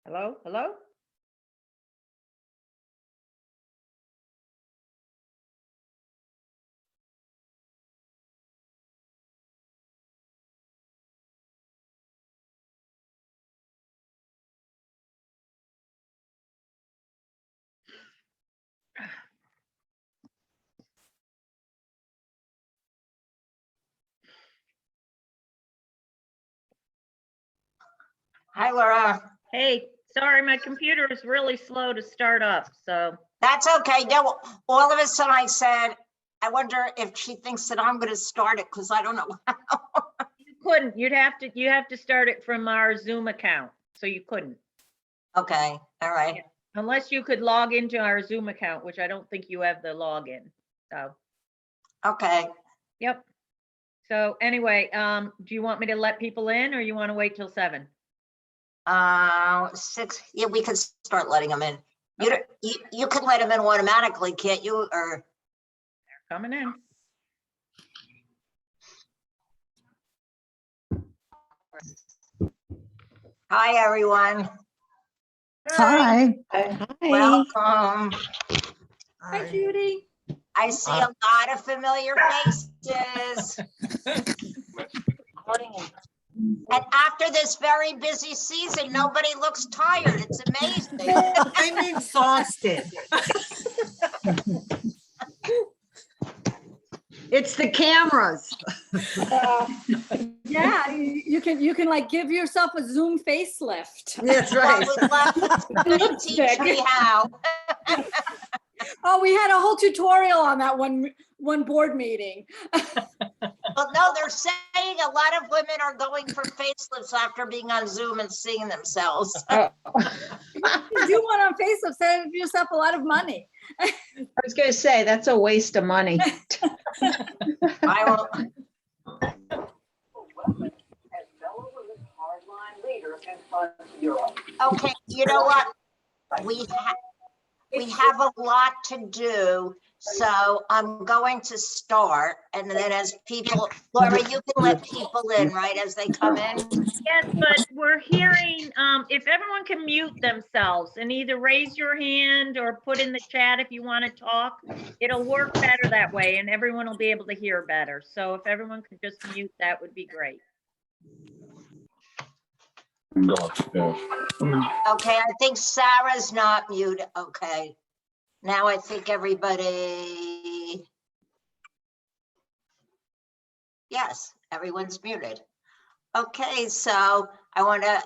Hello, hello? Hi, Laura. Hey, sorry, my computer is really slow to start up, so That's okay. No, all of a sudden I said, I wonder if she thinks that I'm going to start it because I don't know. you couldn't. You have to start it from our Zoom account, so you couldn't. Okay, all right. Unless you could log into our Zoom account, which I don't think you have the login. So, Okay. yep. So anyway, do you want me to let people in or you want to wait till 7? 6. Yeah, we can start letting them in. You, Okay. you can let them in automatically, can't you? Or Coming in. hi, everyone. Hi. Welcome. Hi, Judy. I see a lot of familiar faces. And after this very busy season, nobody looks tired. It's amazing. I'm exhausted. It's the cameras. Yeah, you can like give yourself a Zoom facelift. That's Well, right. we'd love to teach me how. Oh, we had a whole tutorial on that one board meeting. Well, no, they're saying a lot of women are going for facelifts after being on Zoom and seeing themselves. You do one on facelift, save yourself a lot of money. I was gonna say, that's a waste of money. I will. Okay, you know what? We have a lot to do, so I'm going to start, and then as people, Laura, you can let people in, right, as they come in? Yes, but we're hearing, if everyone can mute themselves and either raise your hand or put in the chat if you want to talk, it'll work better that way and everyone will be able to hear better. So if everyone could just mute, that would be great. Okay, I think Sarah's not muted. Okay. Now I think everybody. Yes, everyone's muted. Okay, so I want to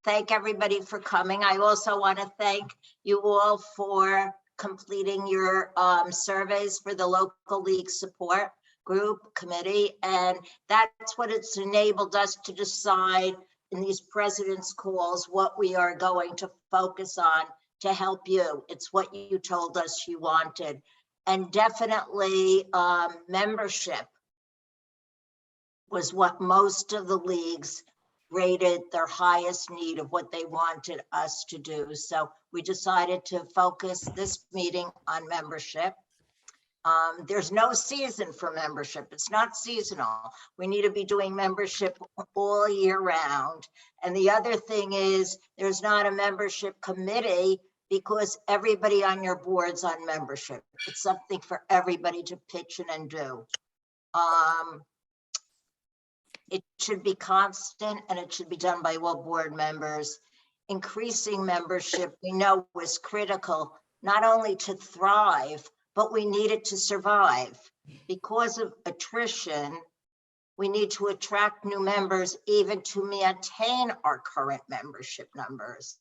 thank everybody for coming. I also want to thank you all for completing your surveys for the local league support group committee. And that's what it's enabled us to decide in these president's calls, what we are going to focus on to help you. It's what you told us you wanted. And definitely membership was what most of the leagues rated their highest need of what they wanted us to do. So we decided to focus this meeting on membership. There's no season for membership. It's not seasonal. We need to be doing membership all year round. And the other thing is there's not a membership committee because everybody on your board's on membership. It's something for everybody to pitch in and do. It should be constant and it should be done by all board members. Increasing membership, we know, was critical, not only to thrive, but we need it to survive. Because of attrition, we need to attract new members even to maintain our current membership numbers.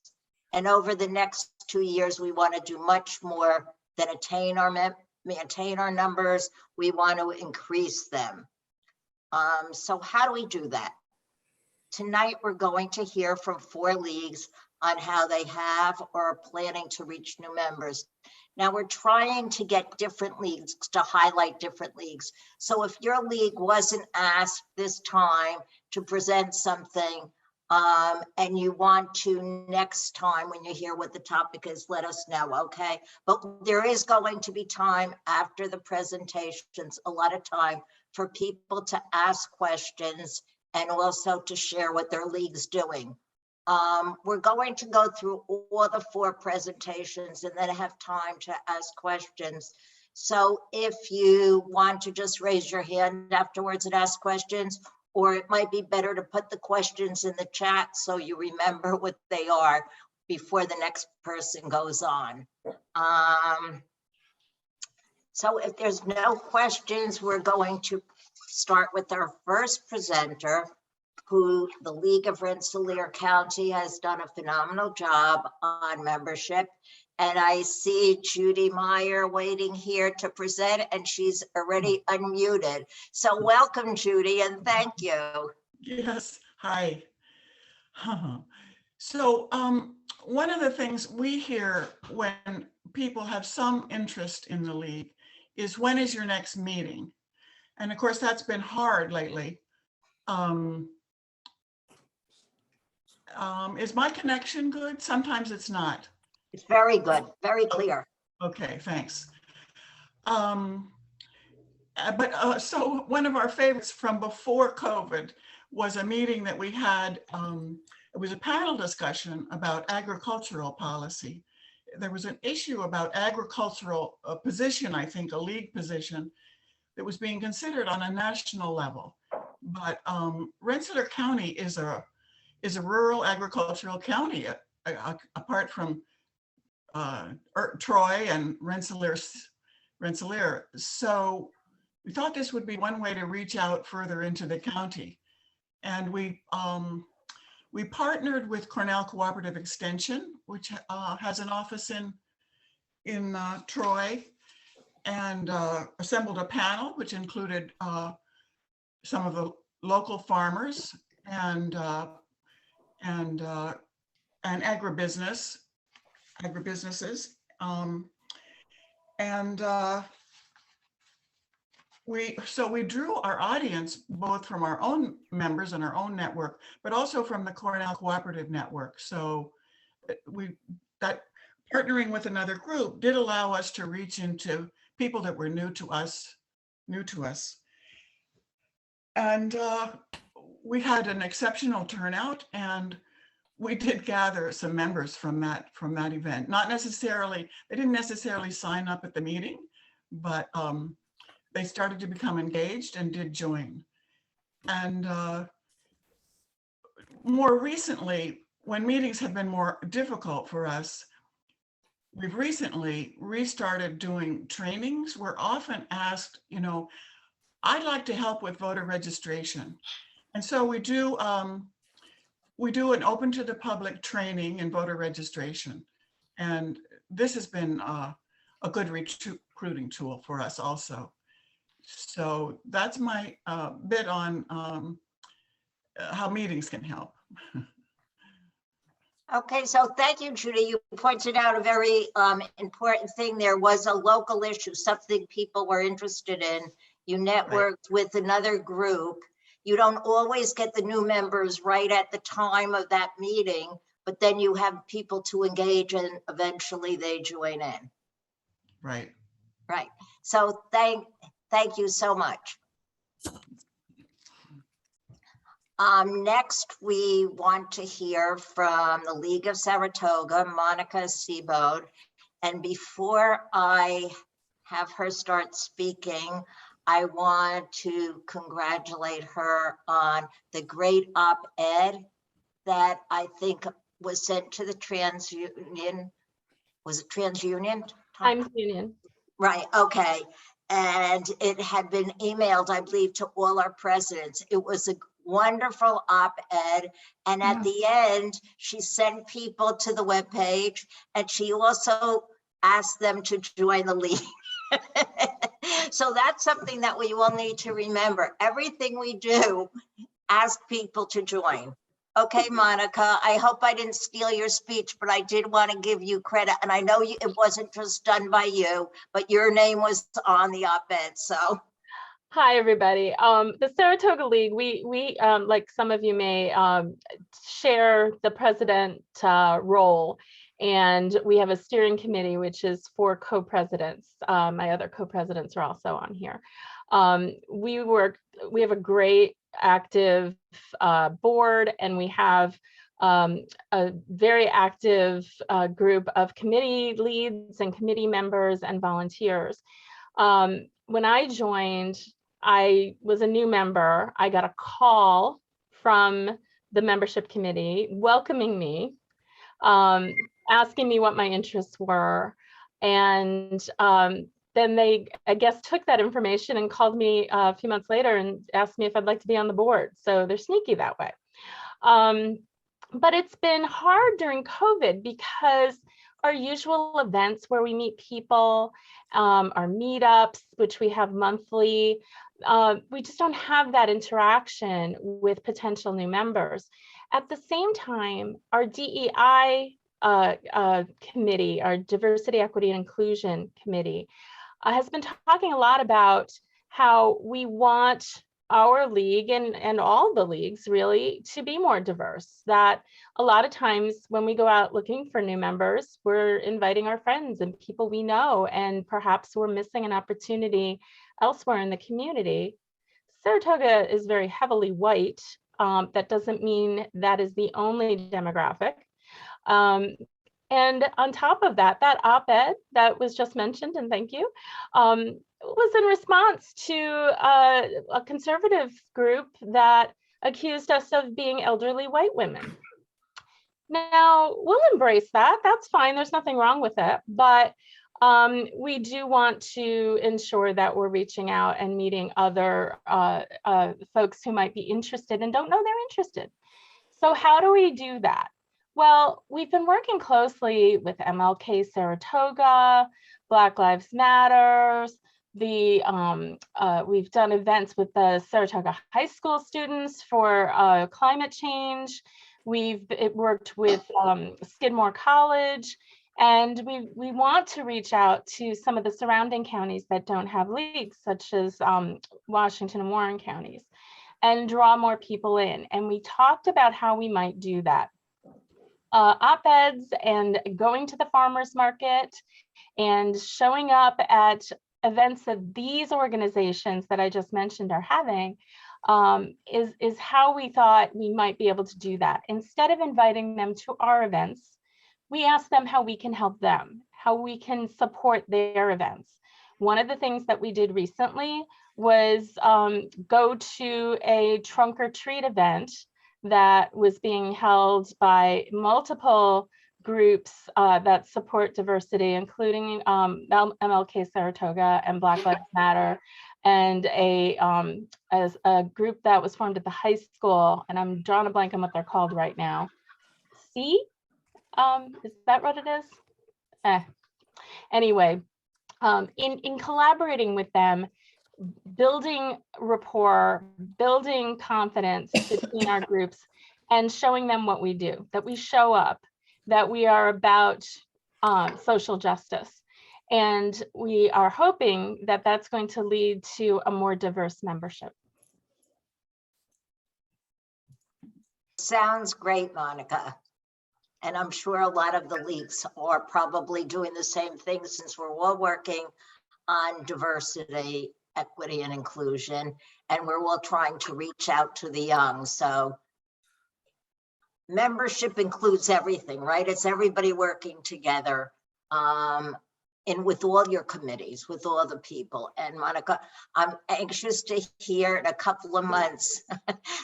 And over the next 2 years, we want to do much more than maintain our numbers. We want to increase them. So how do we do that? Tonight, we're going to hear from 4 leagues on how they have or are planning to reach new members. Now we're trying to get different leagues to highlight different leagues. So if your league wasn't asked this time to present something and you want to next time when you hear what the topic is, let us know, okay? But there is going to be time after the presentations, a lot of time for people to ask questions and also to share what their league's doing. We're going to go through all the 4 presentations and then have time to ask questions. So if you want to just raise your hand afterwards and ask questions, or it might be better to put the questions in the chat so you remember what they are before the next person goes on. So if there's no questions, we're going to start with our first presenter, who the League of Rensselaer County has done a phenomenal job on membership. And I see Judy Meyer waiting here to present, and she's already unmuted. So welcome, Judy, and thank you. Yes, hi. So one of the things we hear when people have some interest in the League is, when is your next meeting? And of course, that's been hard lately. Is my connection good? Sometimes it's not. It's very good, very clear. Okay, thanks. So one of our favorites from before COVID was a meeting that we had. It was a panel discussion about agricultural policy. There was an issue about agricultural position, I think a League position, that was being considered on a national level. But Rensselaer County is a rural agricultural county, apart from Troy and Rensselaer. So we thought this would be one way to reach out further into the county. And we partnered with Cornell Cooperative Extension, which has an office in Troy, and assembled a panel which included some of the local farmers and agribusinesses. We drew our audience both from our own members and our own network, but also from the Cornell Cooperative Network. So that partnering with another group did allow us to reach into people that were new to us. And we had an exceptional turnout, and we did gather some members from that event. They didn't necessarily sign up at the meeting, but they started to become engaged and did join. And more recently, when meetings have been more difficult for us, we've recently restarted doing trainings. We're often asked, I'd like to help with voter registration. And so we do an open to the public training in voter registration. And this has been a good recruiting tool for us also. So that's my bit on how meetings can help. Okay, so thank you, Judy. You pointed out a very important thing. There was a local issue, something people were interested in. You networked with another group. You don't always get the new members right at the time of that meeting, but then you have people to engage and eventually they join in. Right. Right. So thank you so much. Next, we want to hear from the League of Saratoga, Monica Seabode. And before I have her start speaking, I want to congratulate her on the great op-ed that I think was sent to the TransUnion. Was it TransUnion? Times Union. Right, okay. And it had been emailed, I believe, to all our presidents. It was a wonderful op-ed. And at the end, she sent people to the webpage, and she also asked them to join the League. So that's something that we will need to remember. Everything we do, ask people to join. Okay, Monica, I hope I didn't steal your speech, but I did want to give you credit. And I know it wasn't just done by you, but your name was on the op-ed, so. Hi, everybody. The Saratoga League, we like some of you may share the president role. And we have a steering committee, which is 4 co-presidents. My other co-presidents are also on here. We have a great active board, and we have a very active group of committee leads and committee members and volunteers. When I joined, I was a new member. I got a call from the membership committee welcoming me, asking me what my interests were. And then they, I guess, took that information and called me a few months later and asked me if I'd like to be on the board. So they're sneaky that way. But it's been hard during COVID because our usual events where we meet people, our meetups, which we have monthly, we just don't have that interaction with potential new members. At the same time, our DEI committee, our Diversity, Equity, and Inclusion Committee, has been talking a lot about how we want our league and all the leagues really to be more diverse. That a lot of times when we go out looking for new members, we're inviting our friends and people we know, and perhaps we're missing an opportunity elsewhere in the community. Saratoga is very heavily white. That doesn't mean that is the only demographic. And on top of that, that op-ed that was just mentioned, and thank you, was in response to a conservative group that accused us of being elderly white women. Now, we'll embrace that. That's fine. There's nothing wrong with it. But we do want to ensure that we're reaching out and meeting other folks who might be interested and don't know they're interested. So how do we do that? Well, we've been working closely with MLK Saratoga, Black Lives Matters. We've done events with the Saratoga High School students for climate change. We've worked with Skidmore College, and we want to reach out to some of the surrounding counties that don't have leagues, such as Washington and Warren counties, and draw more people in. And we talked about how we might do that. Op-eds and going to the farmers market and showing up at events that these organizations that I just mentioned are having is how we thought we might be able to do that. Instead of inviting them to our events, we asked them how we can help them, how we can support their events. One of the things that we did recently was go to a trunk or treat event that was being held by multiple groups that support diversity, including MLK Saratoga and Black Lives Matter, and as a group that was formed at the high school, and I'm drawing a blank on what they're called right now. See, is that what it is? Anyway, in collaborating with them, building rapport, building confidence between our groups, and showing them what we do, that we show up, that we are about social justice. And we are hoping that that's going to lead to a more diverse membership. Sounds great, Monica. And I'm sure a lot of the leagues are probably doing the same thing, since we're all working on diversity, equity, and inclusion, and we're all trying to reach out to the young. So membership includes everything, right? It's everybody working together and with all your committees, with all the people. And Monica, I'm anxious to hear in a couple of months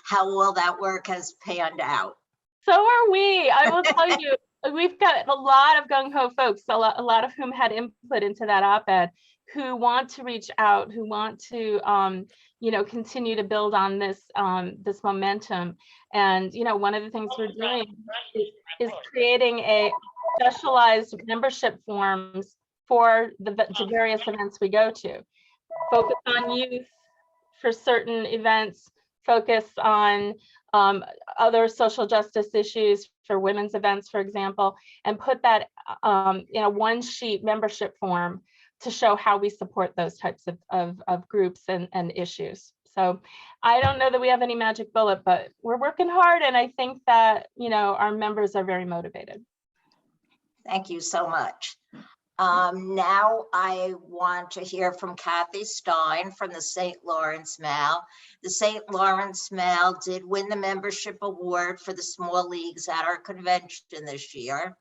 how all that work has panned out. So are we. I will tell you, we've got a lot of gung-ho folks, a lot of whom had input into that op-ed, who want to reach out, who want to continue to build on this this momentum. And one of the things we're doing is creating a specialized membership forms for the various events we go to. Focus on youth for certain events, focus on other social justice issues for women's events, for example, and put that in a one-sheet membership form to show how we support those types of groups and issues. So I don't know that we have any magic bullet, but we're working hard, and I think that our members are very motivated. Thank you so much. Now I want to hear from Kathy Stein from the St. Lawrence Mail. The St. Lawrence Mail did win the membership award for the small leagues at our convention this year.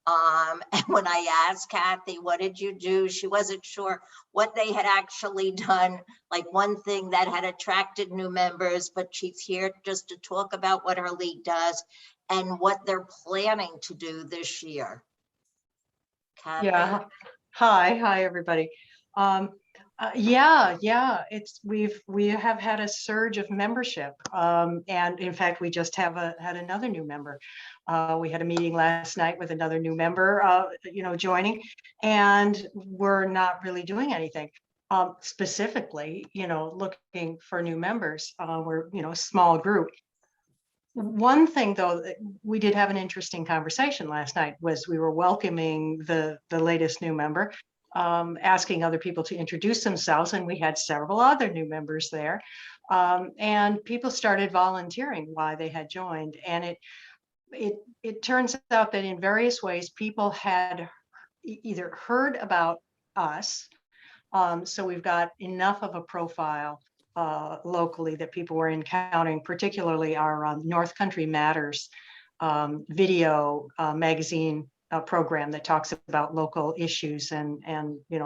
And when I asked Kathy, what did you do? She wasn't sure what they had actually done, like one thing that had attracted new members, but she's here just to talk about what her league does and what they're planning to do this year. Kathy? Yeah. Hi, everybody. Yeah, we have had a surge of membership. And in fact, we just had another new member. We had a meeting last night with another new member, joining, and we're not really doing anything. Specifically, looking for new members. We're, a small group. One thing, though, that we did have an interesting conversation last night was we were welcoming the latest new member, asking other people to introduce themselves, and we had several other new members there. And people started volunteering why they had joined. And it turns out that in various ways, people had either heard about us. So we've got enough of a profile locally that people were encountering, particularly our North Country Matters video magazine program that talks about local issues and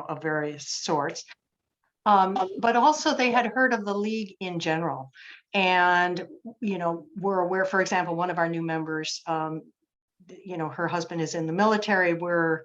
of various sorts. But also they had heard of the league in general, and we're aware. For example, one of our new members, her husband is in the military. We're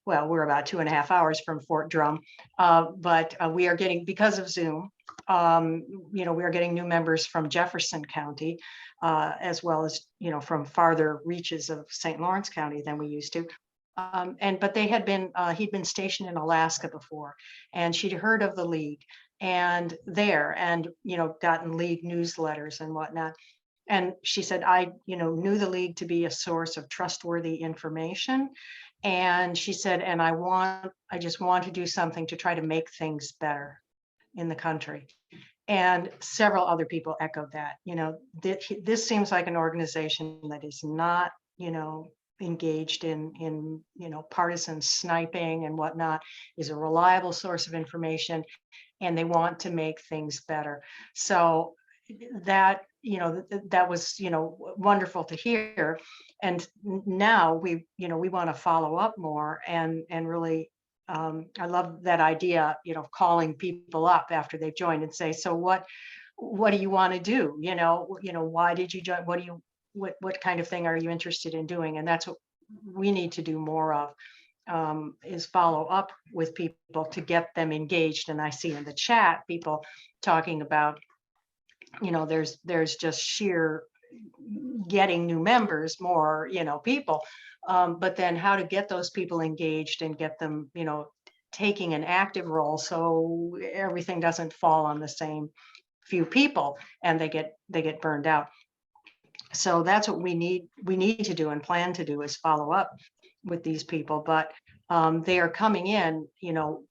about 2.5 hours from Fort Drum, but we are getting, because of Zoom, we are getting new members from Jefferson County, as well as, from farther reaches of St. Lawrence County than we used to. But they had been, he'd been stationed in Alaska before, and she'd heard of the league and gotten league newsletters and whatnot. And she said, I, knew the league to be a source of trustworthy information. And she said, and I just want to do something to try to make things better in the country. And several other people echoed that. This seems like an organization that is not, engaged in partisan sniping and whatnot, is a reliable source of information, and they want to make things better. So that, that was, wonderful to hear. And now we want to follow up more and really, I love that idea, calling people up after they've joined and say, so what do you want to do? Why did you join? What kind of thing are you interested in doing? And that's what we need to do more of, is follow up with people to get them engaged. And I see in the chat people talking about, there's just sheer getting new members, more, people, but then how to get those people engaged and get them, taking an active role, so everything doesn't fall on the same few people and they get burned out. So that's what we need to do and plan to do, is follow up with these people. But they are coming in,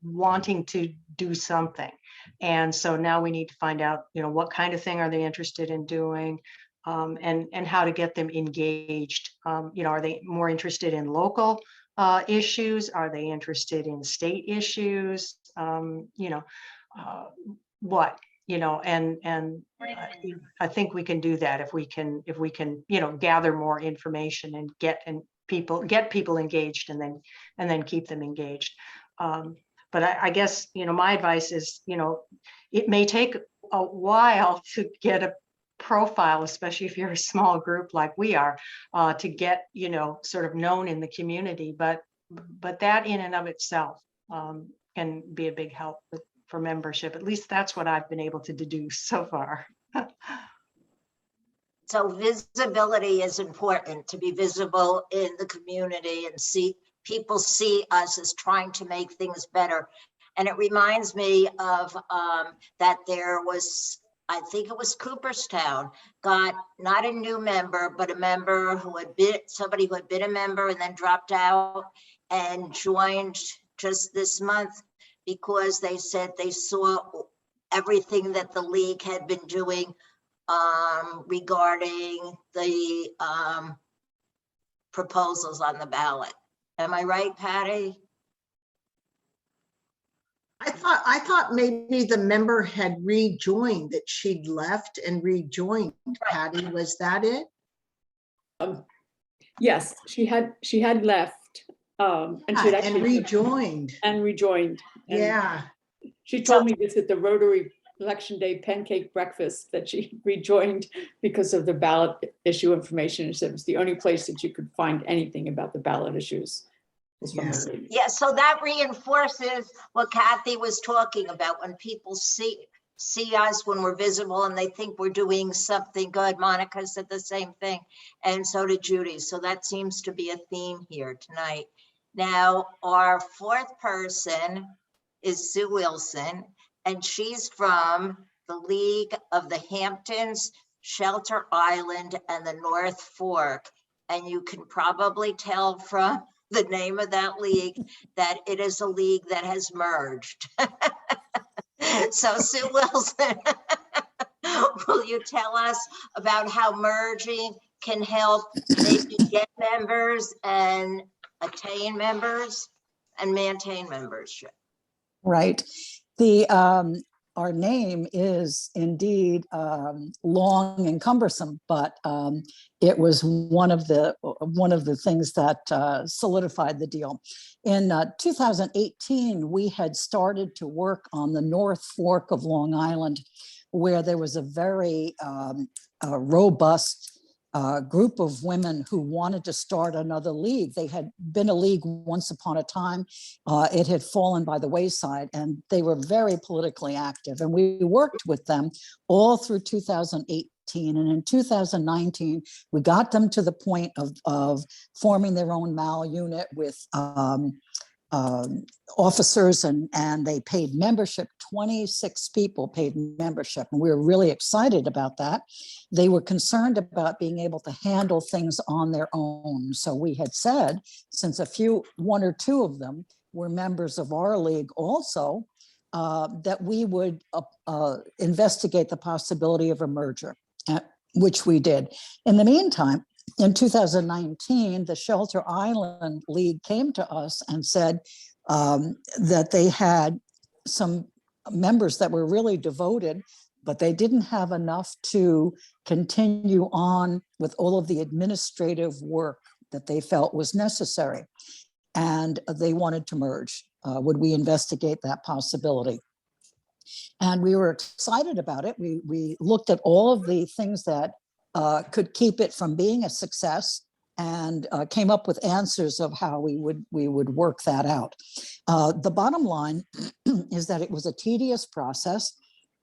wanting to do something. And so now we need to find out, what kind of thing are they interested in doing, and how to get them engaged. Are they more interested in local issues? Are they interested in state issues? What? And I think we can do that if we can, gather more information and get people engaged, and then keep them engaged. But I guess, my advice is, it may take a while to get a profile, especially if you're a small group like we are, to get, sort of known in the community. But that in and of itself can be a big help for membership. At least that's what I've been able to deduce so far. So visibility is important, to be visible in the community and people see us as trying to make things better. And it reminds me of that there was, I think it was Cooperstown, got not a new member, but a member who had been, somebody who had been a member and then dropped out and joined just this month, because they said they saw everything that the league had been doing regarding the proposals on the ballot. Am I right, Patty? I thought maybe the member had rejoined, that she'd left and rejoined. Patty, was that it? Yes, she had left, and she had Yeah, and actually rejoined. and rejoined. And Yeah, she told me this at the Rotary Election Day pancake breakfast, that she rejoined because of the ballot issue information. She said it was the only place that you could find anything about the ballot issues. Was from Yeah. the league. Yeah, so that reinforces what Kathy was talking about. When people see us, when we're visible and they think we're doing something good. Monica said the same thing, and so did Judy. So that seems to be a theme here tonight. Now, our fourth person is Sue Wilson, and she's from the League of the Hamptons, Shelter Island, and the North Fork. And you can probably tell from the name of that league that it is a league that has merged. So Sue Wilson, will you tell us about how merging can help maybe get members and attain members and maintain membership? Right. Our name is indeed long and cumbersome, but it was one of the things that solidified the deal. In 2018, we had started to work on the North Fork of Long Island, where there was a very robust group of women who wanted to start another league. They had been a league once upon a time. It had fallen by the wayside, and they were very politically active. And we worked with them all through 2018. And in 2019, we got them to the point of forming their own MAL unit with officers, and they paid membership. 26 people paid membership, and we were really excited about that. They were concerned about being able to handle things on their own. So we had said, since one or two of them were members of our league also, that we would investigate the possibility of a merger, which we did. In the meantime, in 2019, the Shelter Island League came to us and said that they had some members that were really devoted, but they didn't have enough to continue on with all of the administrative work that they felt was necessary. And they wanted to merge. Would we investigate that possibility? And we were excited about it. We looked at all of the things that could keep it from being a success, and came up with answers of how we would work that out. The bottom line is that it was a tedious process.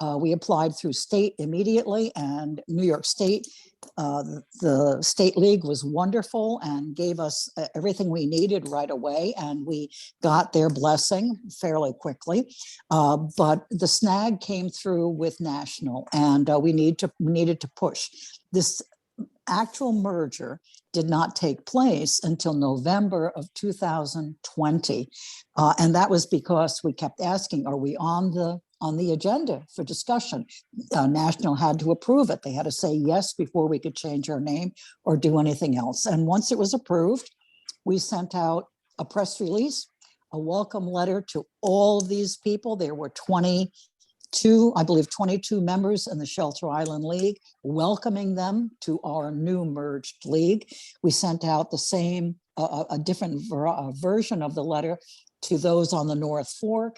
We applied through state immediately, and New York State, the state league was wonderful and gave us everything we needed right away, and we got their blessing fairly quickly. But the snag came through with national, and we needed to push. This actual merger did not take place until November of 2020. And that was because we kept asking, are we on the agenda for discussion? National had to approve it. They had to say yes before we could change our name or do anything else. And once it was approved, we sent out a press release, a welcome letter to all of these people. There were 22 members in the Shelter Island League, welcoming them to our new merged league. We sent out the same, a different version of the letter to those on the North Fork.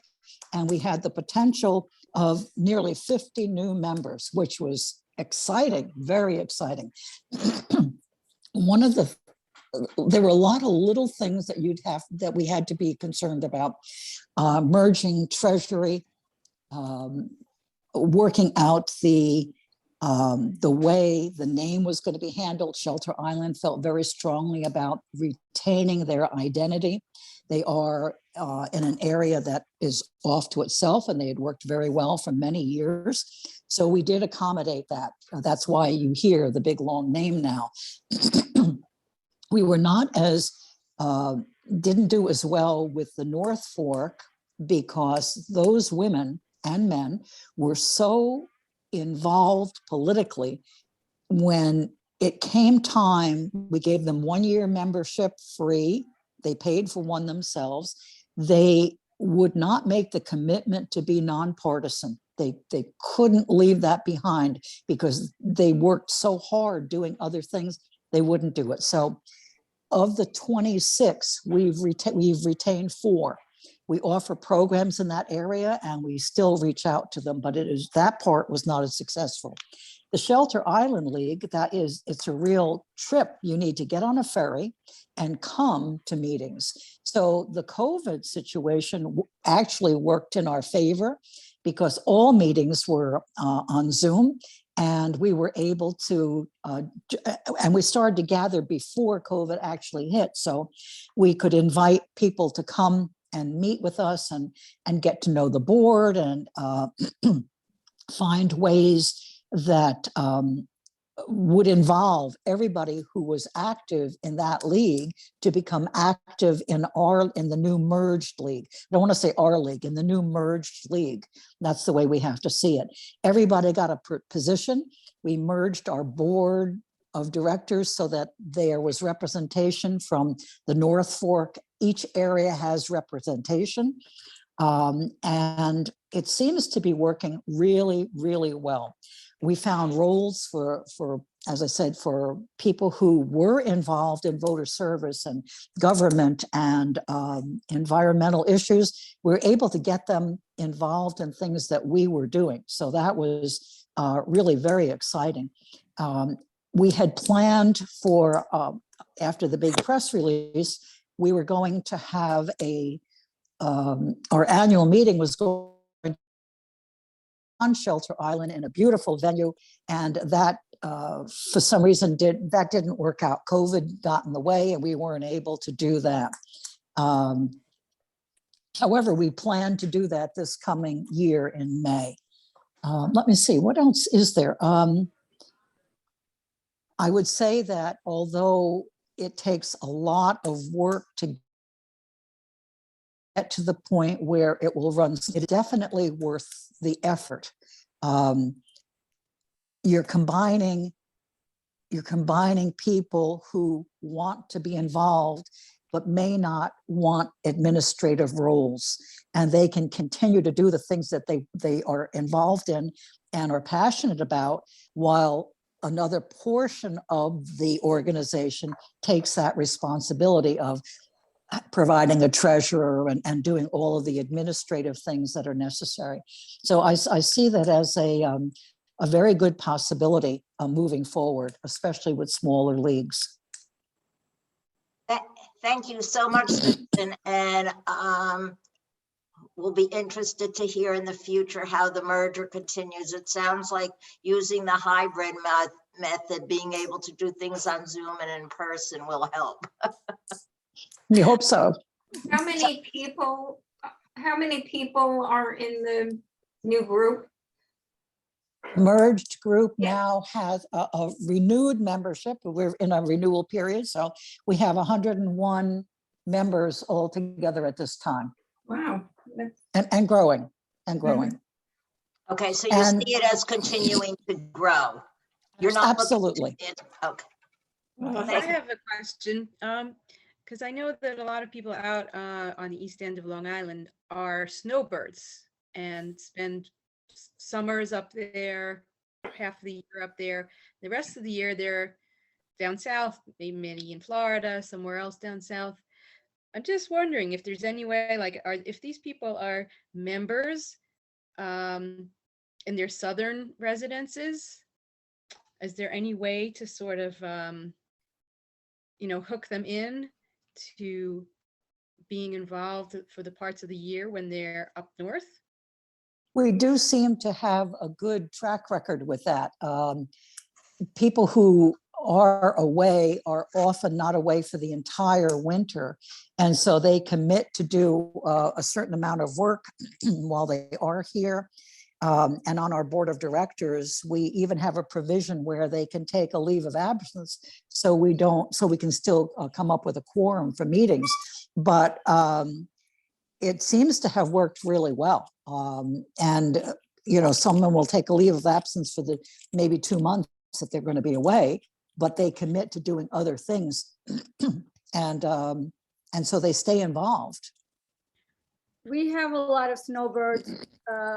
And we had the potential of nearly 50 new members, which was exciting, very exciting. There were a lot of little things that we had to be concerned about. Merging Treasury, working out the way the name was going to be handled. Shelter Island felt very strongly about retaining their identity. They are in an area that is off to itself, and they had worked very well for many years. So we did accommodate that. That's why you hear the big long name now. We were not didn't do as well with the North Fork, because those women and men were so involved politically. When it came time, we gave them 1 year membership free. They paid for one themselves. They would not make the commitment to be nonpartisan. They couldn't leave that behind because they worked so hard doing other things, they wouldn't do it. So of the 26, we've retained 4. We offer programs in that area and we still reach out to them, but that part was not as successful. The Shelter Island League, it's a real trip. You need to get on a ferry and come to meetings. So the COVID situation actually worked in our favor because all meetings were on Zoom, and we were able to, and we started to gather before COVID actually hit. So we could invite people to come and meet with us and get to know the board and find ways that would involve everybody who was active in that league to become active in the new merged league. I don't want to say our league, in the new merged league. That's the way we have to see it. Everybody got a position. We merged our board of directors so that there was representation from the North Fork. Each area has representation. And it seems to be working really, really well. We found roles for, as I said, for people who were involved in voter service and government and environmental issues. We were able to get them involved in things that we were doing. So that was really very exciting. We had planned for, after the big press release, we were going to have our annual meeting was going on Shelter Island in a beautiful venue, and that for some reason didn't work out. COVID got in the way and we weren't able to do that. However, we plan to do that this coming year in May. Let me see, what else is there? I would say that although it takes a lot of work to get to the point where it will run, it's definitely worth the effort. You're combining people who want to be involved but may not want administrative roles, and they can continue to do the things that they are involved in and are passionate about, while another portion of the organization takes that responsibility of providing a treasurer and doing all of the administrative things that are necessary. So I see that as a very good possibility moving forward, especially with smaller leagues. Thank you so much, Susan. And we'll be interested to hear in the future how the merger continues. It sounds like using the hybrid method, being able to do things on Zoom and in person will help. We hope so. How many people are in the new group? Merged group now has a renewed membership. We're in a renewal period, so we have 101 members altogether at this time. Wow. And growing and growing. Okay, so you see it as continuing to grow. You're not absolutely. Okay. I have a question. Because I know that a lot of people out on the east end of Long Island are snowbirds and spend summers up there, half the year up there. The rest of the year they're down south, maybe many in Florida, somewhere else down south. I'm just wondering if there's any way, like, if these people are members in their southern residences, is there any way to sort of, hook them in to being involved for the parts of the year when they're up north? We do seem to have a good track record with that. People who are away are often not away for the entire winter. And so they commit to do a certain amount of work while they are here. And on our board of directors, we even have a provision where they can take a leave of absence so we can still come up with a quorum for meetings. But it seems to have worked really well. Someone will take a leave of absence for the maybe 2 months that they're going to be away, but they commit to doing other things. And so they stay involved. We have a lot of snowbirds.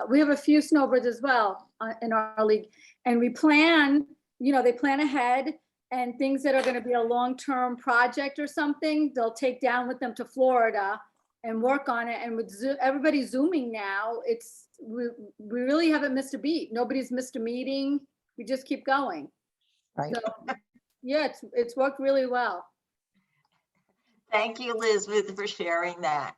We have a few snowbirds as well in our league. And we plan, they plan ahead, and things that are going to be a long-term project or something, they'll take down with them to Florida and work on it. And with everybody Zooming now, we really haven't missed a beat. Nobody's missed a meeting. We just keep going. Right. So yeah, it's worked really well. Thank you, Elizabeth, for sharing that.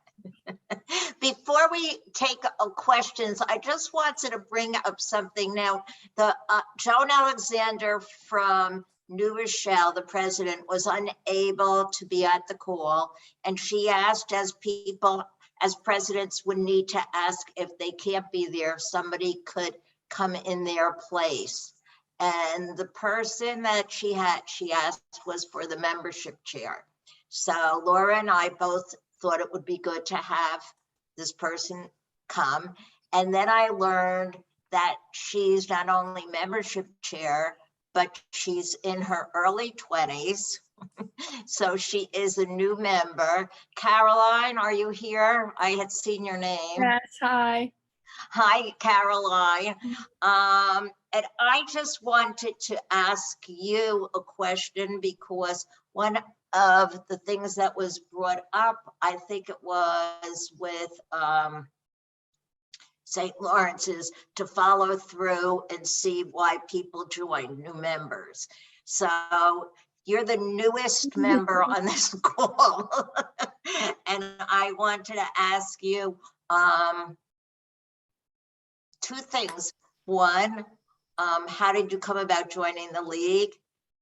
Before we take questions, I just wanted to bring up something now. The Joan Alexander from New Rochelle, the president, was unable to be at the call, and she asked, as presidents would need to ask if they can't be there, if somebody could come in their place. And the person that she asked was for the membership chair. So Laura and I both thought it would be good to have this person come. And then I learned that she's not only membership chair, but she's in her early 20s. So she is a new member. Caroline, are you here? I had seen your name. Yes, hi. Hi, Caroline. And I just wanted to ask you a question, because one of the things that was brought up, I think it was with St. Lawrence's, to follow through and see why people join, new members. So you're the newest member on this call. And I wanted to ask you two things. One, how did you come about joining the league?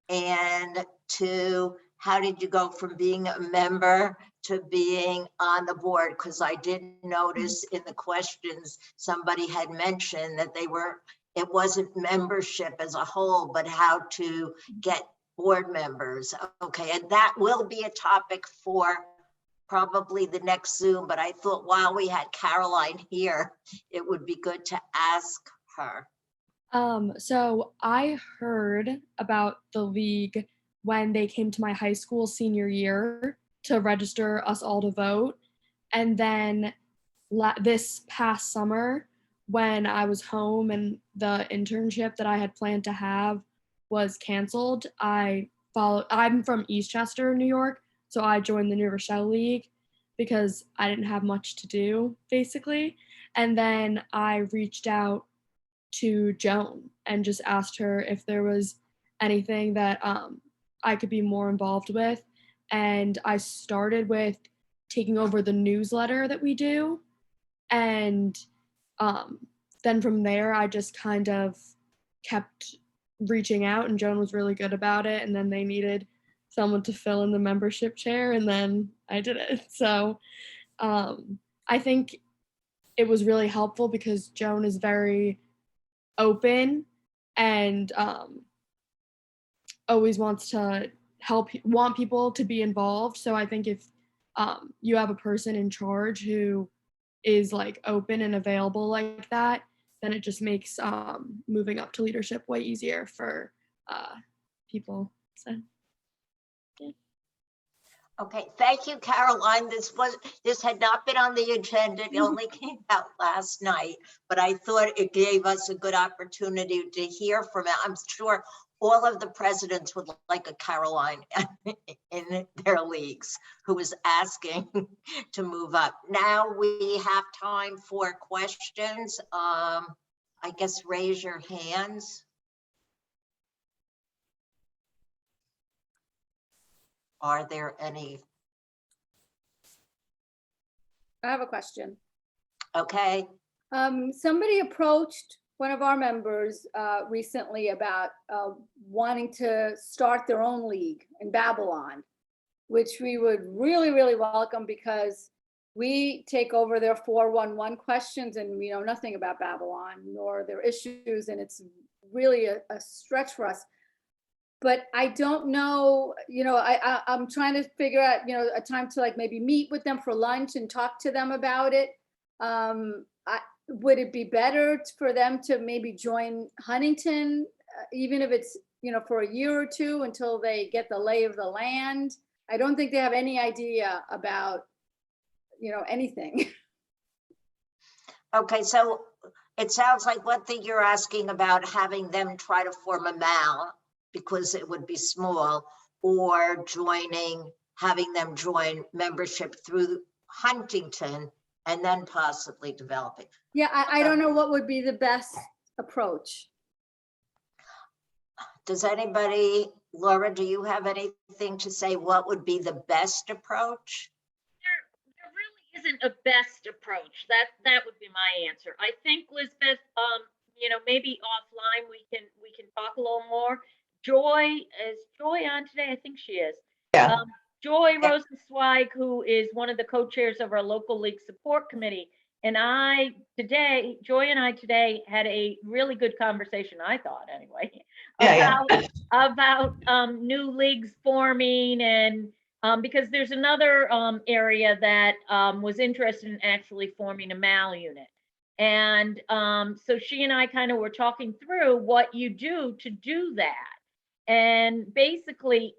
And two, how did you go from being a member to being on the board? Because I did notice in the questions, somebody had mentioned that it wasn't membership as a whole, but how to get board members. Okay, and that will be a topic for probably the next Zoom, but I thought while we had Caroline here, it would be good to ask her. So I heard about the league when they came to my high school senior year to register us all to vote. And then this past summer, when I was home and the internship that I had planned to have was canceled, I'm from Eastchester, New York, so I joined the New Rochelle League because I didn't have much to do, basically. And then I reached out to Joan and just asked her if there was anything that I could be more involved with. And I started with taking over the newsletter that we do. And then from there, I just kind of kept reaching out, and Joan was really good about it. And then they needed someone to fill in the membership chair, and then I did it. So I think it was really helpful because Joan is very open and always wants to want people to be involved. So I think if you have a person in charge who is like open and available like that, then it just makes moving up to leadership way easier for people. So. Yeah. Okay, thank you, Caroline. This had not been on the agenda. It only came out last night, but I thought it gave us a good opportunity to hear from it. I'm sure all of the presidents would like a Caroline in their leagues who is asking to move up. Now we have time for questions. I guess raise your hands. Are there any? I have a question. Okay. Somebody approached one of our members recently about wanting to start their own league in Babylon, which we would really, really welcome, because we take over their 411 questions and we know nothing about Babylon nor their issues, and it's really a stretch for us. But I don't know, I'm trying to figure out, a time to like maybe meet with them for lunch and talk to them about it. Would it be better for them to maybe join Huntington, even if it's, for a year or two until they get the lay of the land? I don't think they have any idea about, anything. Okay, so it sounds like one thing you're asking about having them try to form a MAL because it would be small, or having them join membership through Huntington and then possibly developing. Yeah, I don't know what would be the best approach. Does anybody, Laura, do you have anything to say? What would be the best approach? There really isn't a best approach. That would be my answer. I think, Lisbeth, maybe offline we can talk a little more. Is Joy on today? I think she is. Yeah. Joy Rosenzweig, who is one of the co-chairs of our local league support committee, and Joy and I today had a really good conversation, I thought anyway, about new leagues forming, and because there's another area that was interested in actually forming a MAL unit. And so she and I kind of were talking through what you do to do that. And basically,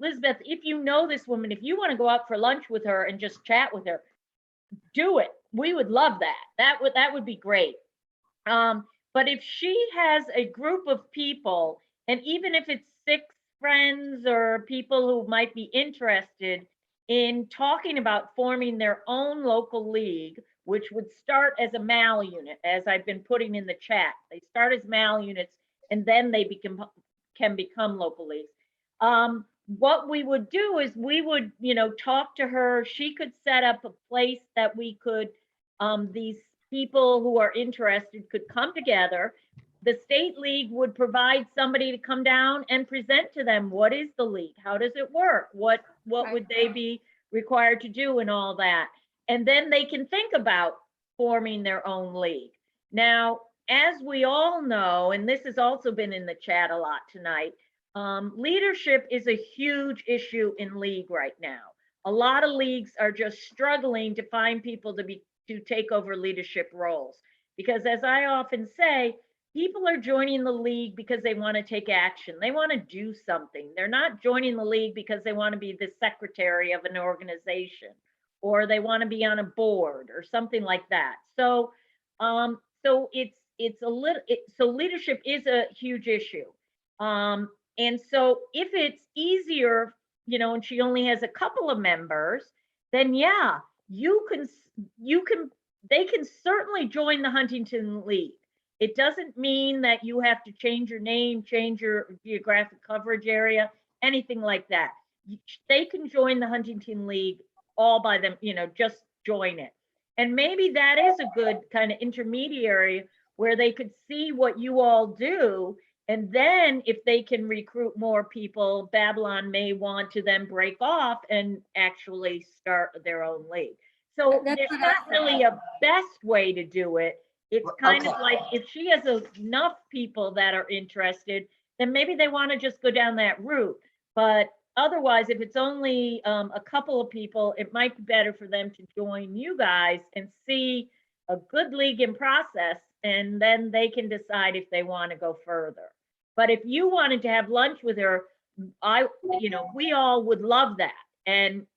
Elizabeth, if you know this woman, if you want to go out for lunch with her and just chat with her, do it. We would love that. That would be great. But if she has a group of people, and even if it's 6 friends or people who might be interested in talking about forming their own local league, which would start as a MAL unit, as I've been putting in the chat. They start as MAL units and then they can become local leagues. What we would do is we would, talk to her. She could set up a place that we could, these people who are interested could come together. The state league would provide somebody to come down and present to them, what is the league? How does it work? What would they be required to do and all that? And then they can think about forming their own league. Now, as we all know, and this has also been in the chat a lot tonight, leadership is a huge issue in league right now. A lot of leagues are just struggling to find people to take over leadership roles, because as I often say, people are joining the league because they want to take action. They want to do something. They're not joining the league because they want to be the secretary of an organization or they want to be on a board or something like that. So, so leadership is a huge issue. And so if it's easier, and she only has a couple of members, then yeah, they can certainly join the Huntington League. It doesn't mean that you have to change your name, change your geographic coverage area, anything like that. They can join the Huntington League all by them, just join it. And maybe that is a good kind of intermediary where they could see what you all do. And then if they can recruit more people, Babylon may want to then break off and actually start their own league. So there's not really a best way to do it. It's kind of like if she has enough people that are interested, then maybe they want to just go down that route. But otherwise, if it's only a couple of people, it might be better for them to join you guys and see a good league in process, and then they can decide if they want to go further. But if you wanted to have lunch with her, we all would love that and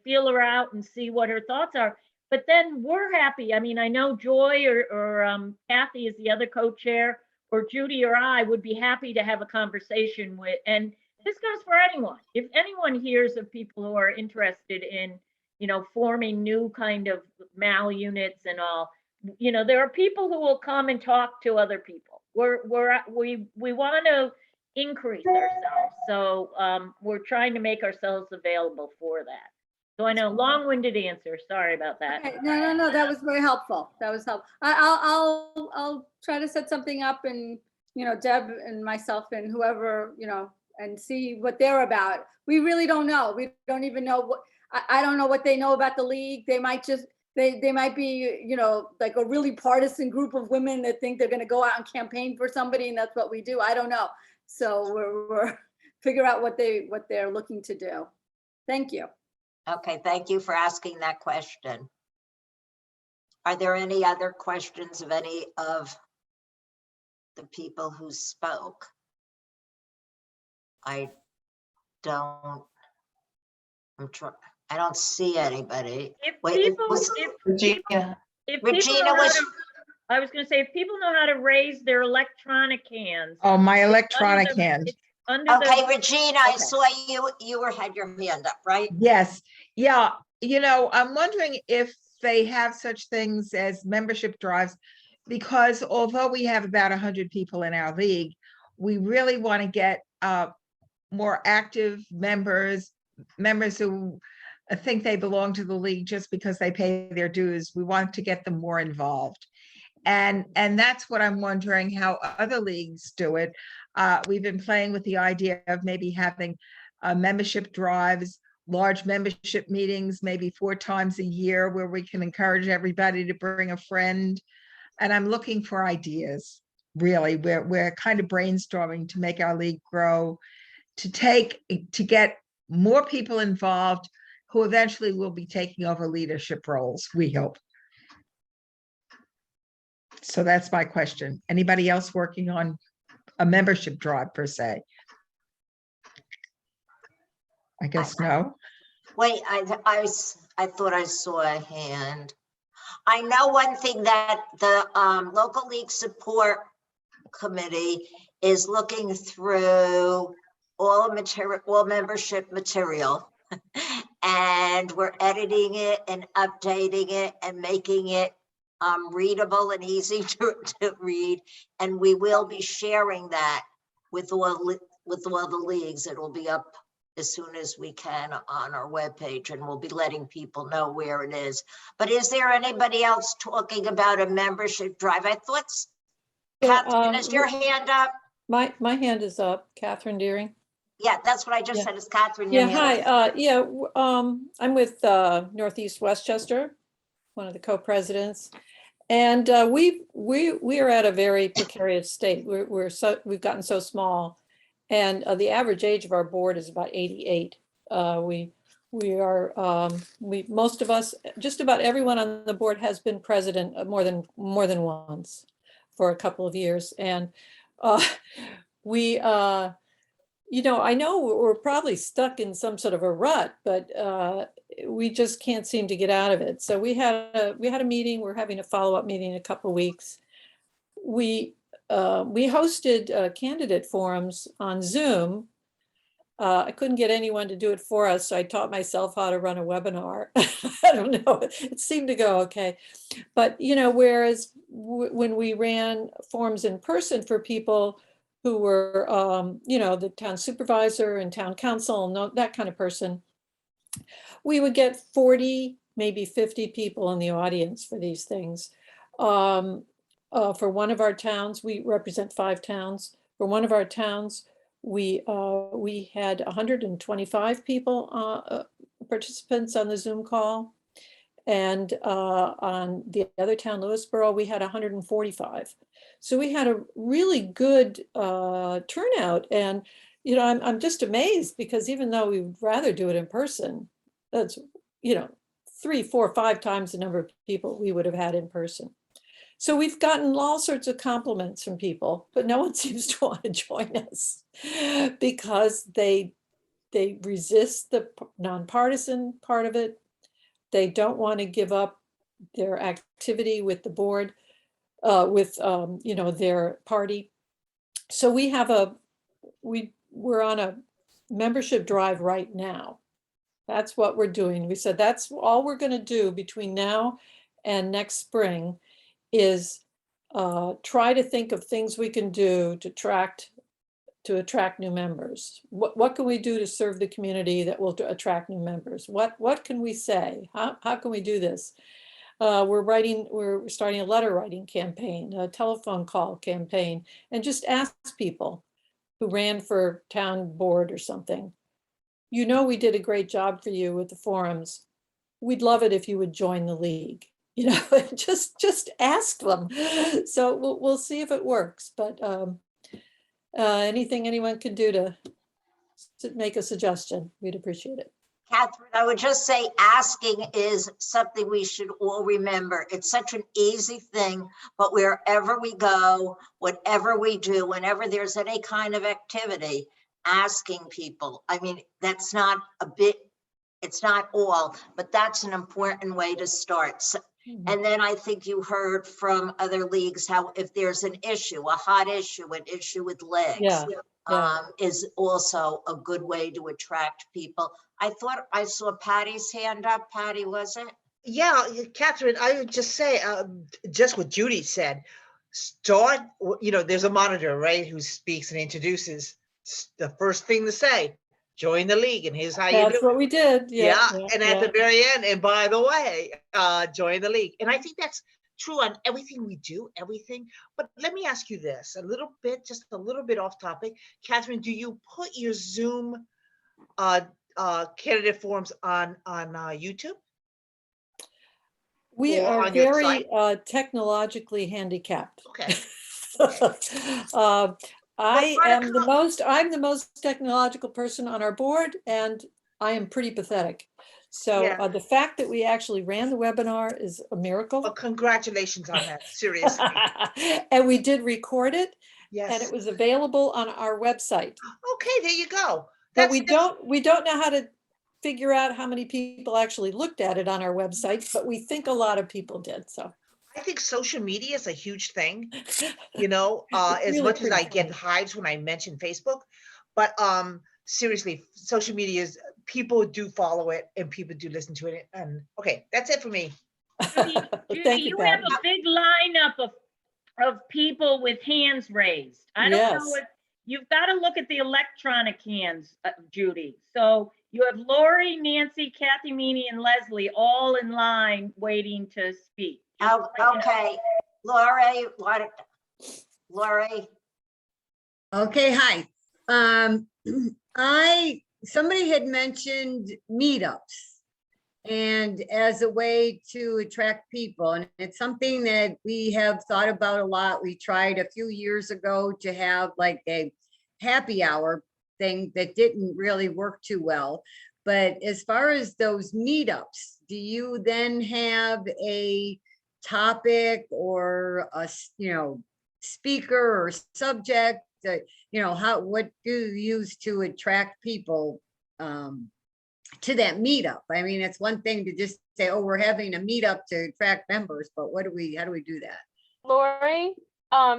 feel her out and see what her thoughts are. But then we're happy. I mean, I know Joy or Kathy is the other co-chair, or Judy or I would be happy to have a conversation with, and this goes for anyone. If anyone hears of people who are interested in, forming new kind of MAL units and all, there are people who will come and talk to other people. We want to increase ourselves. So we're trying to make ourselves available for that. So I know, long-winded answer. Sorry about that. Okay. No, that was very helpful. That was helpful. I'll try to set something up, and Deb and myself and whoever, and see what they're about. We really don't know. We don't even know what, I don't know what they know about the league. They might just, they might be, like a really partisan group of women that think they're going to go out and campaign for somebody, and that's what we do. I don't know. So we're figure out what they're looking to do. Thank you. Okay, thank you for asking that question. Are there any other questions of any of the people who spoke? I don't, I don't see anybody. If Wait, people, was Regina. if people Regina know how was, to, I was gonna say, if people know how to raise their electronic hands. Oh, my it's electronic under the- hand. it's Under okay, the, Regina, I Okay. saw had your hand up, right? Yes, yeah, I'm wondering if they have such things as membership drives, because although we have about 100 people in our league, we really want to get more active members who think they belong to the league just because they pay their dues. We want to get them more involved. And that's what I'm wondering how other leagues do it. We've been playing with the idea of maybe having membership drives, large membership meetings, maybe 4 times a year, where we can encourage everybody to bring a friend. And I'm looking for ideas, really. We're kind of brainstorming to make our league grow, to get more people involved who eventually will be taking over leadership roles, we hope. So that's my question. Anybody else working on a membership drive per se? I guess no. Wait, I thought I saw a hand. I know one thing, that the local league support committee is looking through all membership material. And we're editing it and updating it and making it readable and easy to read. And we will be sharing that with all the leagues. It will be up as soon as we can on our webpage, and we'll be letting people know where it is. But is there anybody else talking about a membership drive? I thought, Catherine, is your hand up? My hand is up, Catherine Deering. Yeah, that's what I just Yeah. said. Is Catherine your Yeah, hand up? hi. I'm with Northeast Westchester, one of the co-presidents. And we are at a very precarious state. We've gotten so small. And the average age of our board is about 88. Most of us, just about everyone on the board has been president more than once for a couple of years. And I know we're probably stuck in some sort of a rut, but we just can't seem to get out of it. So we had a meeting. We're having a follow-up meeting in a couple of weeks. We hosted candidate forums on Zoom. I couldn't get anyone to do it for us, so I taught myself how to run a webinar. I don't know, it seemed to go okay. But, whereas when we ran forums in person for people who were, the town supervisor and town council, that kind of person, we would get 40, maybe 50 people in the audience for these things. For one of our towns, we represent 5 towns. For one of our towns, we had 125 people, participants on the Zoom call. And on the other town, Lewisboro, we had 145. So we had a really good turnout. And, I'm just amazed, because even though we would rather do it in person, that's, 3, 4, 5 times the number of people we would have had in person. So we've gotten all sorts of compliments from people, but no one seems to want to join us because they resist the nonpartisan part of it. They don't want to give up their activity with the board, with their party. So we're on a membership drive right now. That's what we're doing. We said that's all we're going to do between now and next spring, is try to think of things we can do to attract new members. What can we do to serve the community that will attract new members? What can we say? How can we do this? We're starting a letter writing campaign, a telephone call campaign, and just ask people who ran for town board or something. We did a great job for you with the forums. We'd love it if you would join the league. Just ask them. So we'll see if it works. But anything anyone can do to make a suggestion, we'd appreciate it. Catherine, I would just say asking is something we should all remember. It's such an easy thing, but wherever we go, whatever we do, whenever there's any kind of activity, asking people. I mean, that's not a bit It's not all, but that's an important way to start. So, and then I think you heard from other leagues how if there's an issue, a hot issue, an issue with legs, Yeah. is also a good way to attract people. I thought I saw Patty's hand up. Patty, was it? Yeah, Catherine, I would just say, just what Judy said, start, there's a monitor, right, who speaks and introduces the first thing to say, join the league, and here's how you do That's it. what we did. Yeah, and at the very end, and by the way, join the league. And I think that's true on everything we do, everything. But let me ask you this, just a little bit off topic. Catherine, do you put your Zoom candidate forms on YouTube? We Or are on your very technologically handicapped. Okay. I'm the most technological person on our board, and I am pretty pathetic. So the fact that we actually ran the webinar is a miracle. Well, congratulations on that, seriously. And we did record it. Yes. And it was available on our website. Okay, there you go. But we don't know how to figure out how many people actually looked at it on our website, but we think a lot of people did. So I think social media is a huge thing, as really much as I pretty get hives when I mention Facebook, but seriously, social media is, people do follow it and people do listen to it. And okay, that's it for me. Judy, you have a big lineup of people with hands raised. I don't know if you've got to look at the electronic hands, Judy. So you have Lori, Nancy, Kathy, Meany, and Leslie all in line waiting to speak. Oh, okay. Lori. Okay, hi. Somebody had mentioned meetups and as a way to attract people. And it's something that we have thought about a lot. We tried a few years ago to have like a happy hour thing that didn't really work too well. But as far as those meetups, do you then have a topic or a, speaker or subject that, what do you use to attract people to that meetup? I mean, it's one thing to just say, oh, we're having a meetup to attract members, but how do we do that? Lori,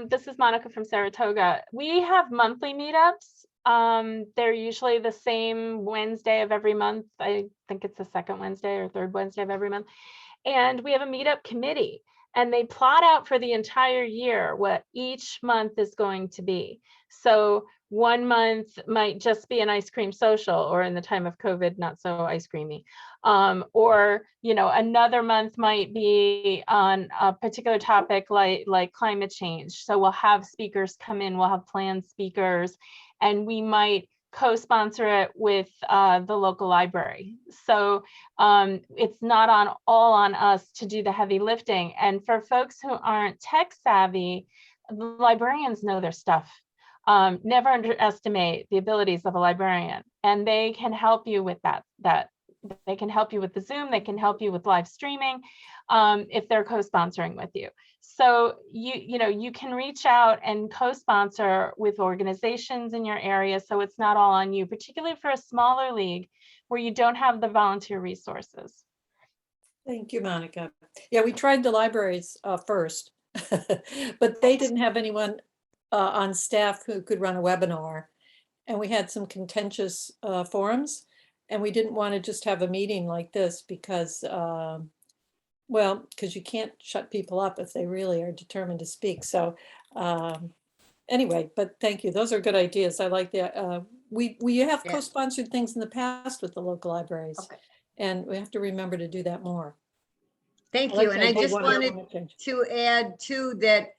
this is Monica from Saratoga. We have monthly meetups. They're usually the same Wednesday of every month. I think it's the second Wednesday or third Wednesday of every month. And we have a meetup committee, and they plot out for the entire year what each month is going to be. So one month might just be an ice cream social, or in the time of COVID, not so ice creamy. Or, another month might be on a particular topic like climate change. So we'll have speakers come in, we'll have planned speakers, and we might co-sponsor it with the local library. So it's not all on us to do the heavy lifting. And for folks who aren't tech savvy, the librarians know their stuff. Never underestimate the abilities of a librarian, and they can help you with that. They can help you with the Zoom, they can help you with live streaming if they're co-sponsoring with you. So you can reach out and co-sponsor with organizations in your area, so it's not all on you, particularly for a smaller league where you don't have the volunteer resources. Thank you, Monica. Yeah, we tried the libraries first, but they didn't have anyone on staff who could run a webinar. And we had some contentious forums, and we didn't want to just have a meeting like this because, because you can't shut people up if they really are determined to speak. So anyway, but thank you. Those are good ideas. I like that. We have co-sponsored things in the past with the local libraries, and we have to remember to do that more. Thank you. And I just wanted to add too that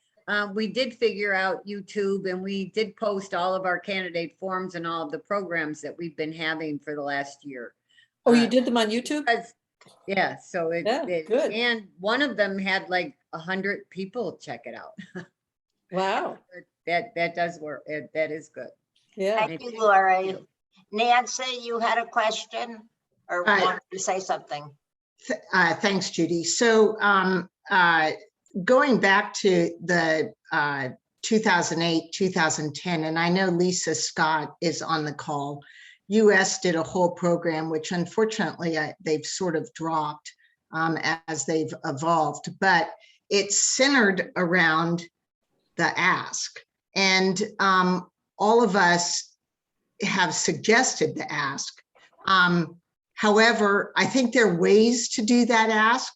we did figure out YouTube, and we did post all of our candidate forms and all of the programs that we've been having for the last year. Oh, you did them on YouTube? Yeah, so it's good. And one of them had like 100 people check it out. Wow. That does work. That is good. Yeah. Thank you, Lori. Nancy, you had a question or wanted to say something? Thanks, Judy. So going back to the 2008, 2010, and I know Lisa Scott is on the call, US did a whole program, which unfortunately they've sort of dropped as they've evolved, but it's centered around the ask. And all of us have suggested the ask. However, I think there are ways to do that ask.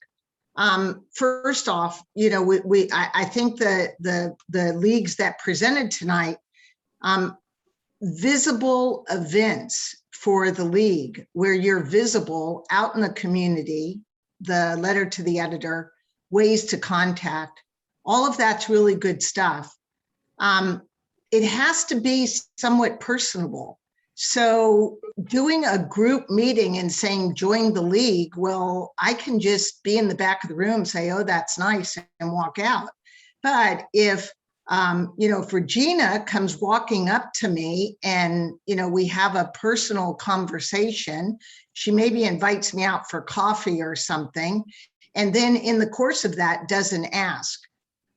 First off, you know, I think the leagues that presented tonight, visible events for the league where you're visible out in the community, the letter to the editor, ways to contact, all of that's really good stuff. It has to be somewhat personable. So doing a group meeting and saying, join the league, well, I can just be in the back of the room, say, oh, that's nice, and walk out. But if, you know, if Regina comes walking up to me and, you know, we have a personal conversation, she maybe invites me out for coffee or something. And then in the course of that doesn't ask.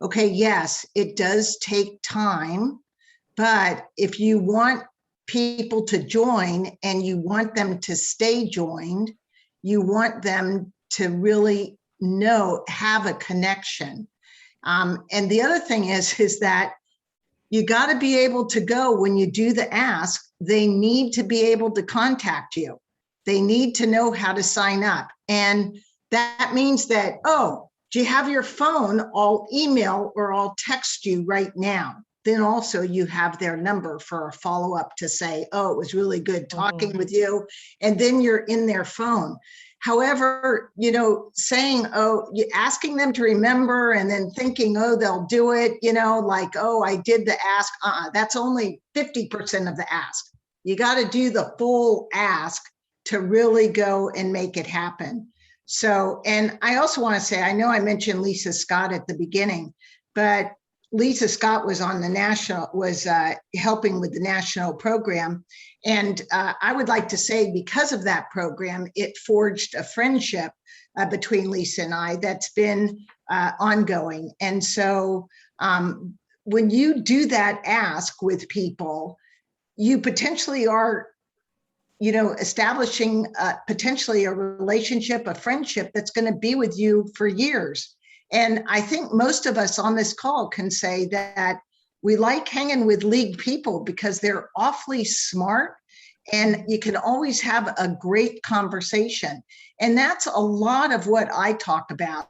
Okay, yes, it does take time, but if you want people to join and you want them to stay joined, you want them to really have a connection. And the other thing is that you got to be able to go when you do the ask. They need to be able to contact you. They need to know how to sign up. And that means that, oh, do you have your phone? I'll email or I'll text you right now. Then also you have their number for a follow-up to say, oh, it was really good talking with you. And then you're in their phone. However, you know, saying, oh, asking them to remember and then thinking, oh, they'll do it, you know, like, oh, I did the ask. That's only 50% of the ask. You got to do the full ask to really go and make it happen. So, and I also want to say, I know I mentioned Lisa Scott at the beginning, but Lisa Scott was on the national, was helping with the national program. And I would like to say, because of that program, it forged a friendship between Lisa and I that's been ongoing. And so when you do that ask with people, you potentially are, you know, establishing potentially a relationship, a friendship that's going to be with you for years. And I think most of us on this call can say that we like hanging with league people because they're awfully smart and you can always have a great conversation. And that's a lot of what I talk about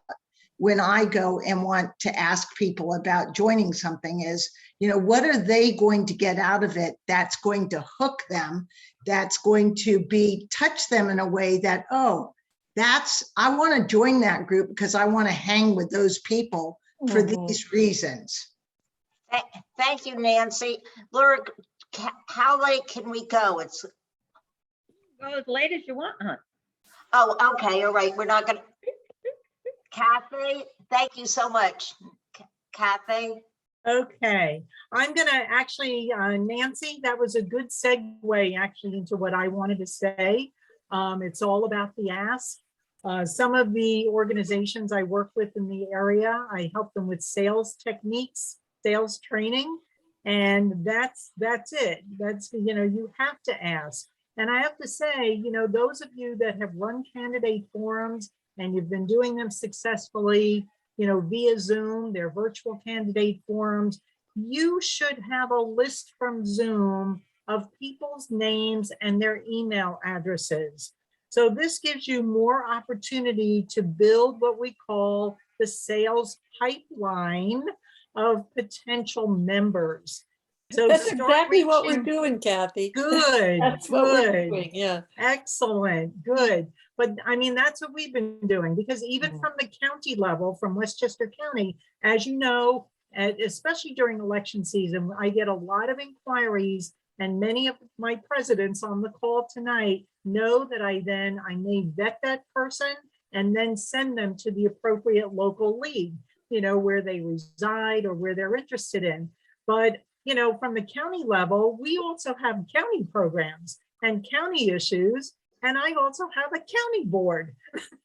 when I go and want to ask people about joining something is, you know, what are they going to get out of it that's going to hook them, that's going to touch them in a way that, oh, I want to join that group because I want to hang with those people for these reasons. Thank you, Nancy. Laura, how late can we go? It's go as late as you want, huh? Oh, okay, all right. We're not gonna. Kathy, thank you so much. Kathy. Okay, I'm gonna actually, Nancy, that was a good segue actually into what I wanted to say. It's all about the ask. Some of the organizations I work with in the area, I help them with sales techniques, sales training, and that's it. That's, you know, you have to ask. And I have to say, you know, those of you that have run candidate forums and you've been doing them successfully, you know, via Zoom, their virtual candidate forums, you should have a list from Zoom of people's names and their email addresses. So this gives you more opportunity to build what we call the sales pipeline of potential members. So that's exactly what we're doing, Kathy. Good. That's what we're doing. Yeah. Excellent. Good. But I mean, that's what we've been doing, because even from the county level, from Westchester County, as you know, especially during election season, I get a lot of inquiries, and many of my presidents on the call tonight know that I may vet that person and then send them to the appropriate local league, you know, where they reside or where they're interested in. But, you know, from the county level, we also have county programs and county issues. And I also have a county board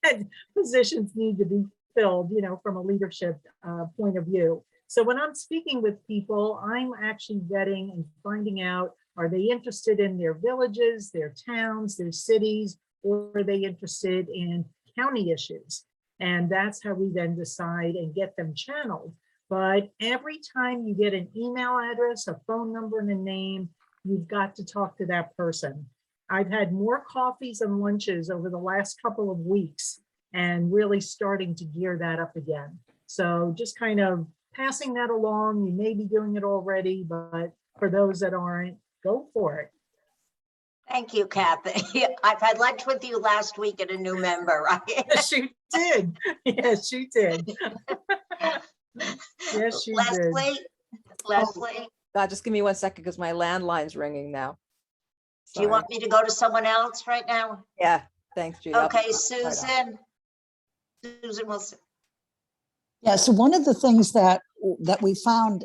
and positions need to be filled, you know, from a leadership point of view. So when I'm speaking with people, I'm actually vetting and finding out, Are they interested in their villages, their towns, their cities, or are they interested in county issues? And that's how we then decide and get them channeled. But every time you get an email address, a phone number, and a name, you've got to talk to that person. I've had more coffees and lunches over the last couple of weeks and really starting to gear that up again. So just kind of passing that along. You may be doing it already, but for those that aren't, go for it. Thank you, Kathy. I've had lunch with you last week and a new member, right? Yes, you did. Yes, you did. Yes, you did. Leslie, Just give me 1 second because my landline's ringing now. do you Sorry. want me to go to someone else right now? Yeah, thanks, Judy. I'll be Okay, right on. Susan. Susan Wilson. Yeah, so one of the things that we found,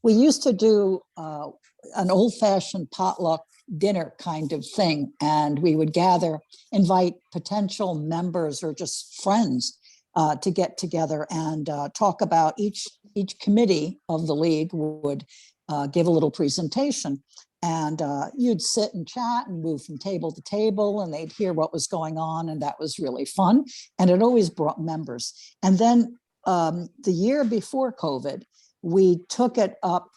we used to do an old-fashioned potluck dinner kind of thing, and we would gather, invite potential members or just friends to get together and talk about each committee of the league would give a little presentation. And you'd sit and chat and move from table to table, and they'd hear what was going on, and that was really fun. And it always brought members. And then the year before COVID, we took it up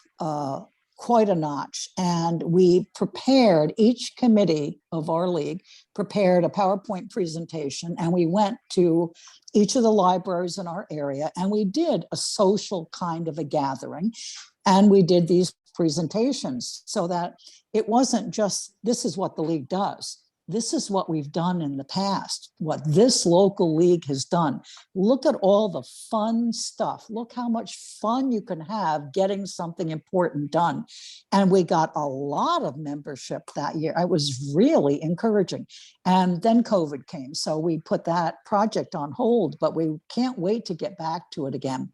quite a notch, and we prepared, each committee of our league prepared a PowerPoint presentation, and we went to each of the libraries in our area, and we did a social kind of a gathering, and we did these presentations so that it wasn't just, this is what the league does. This is what we've done in the past, what this local league has done. Look at all the fun stuff. Look how much fun you can have getting something important done. And we got a lot of membership that year. It was really encouraging. And then COVID came, so we put that project on hold, but we can't wait to get back to it again.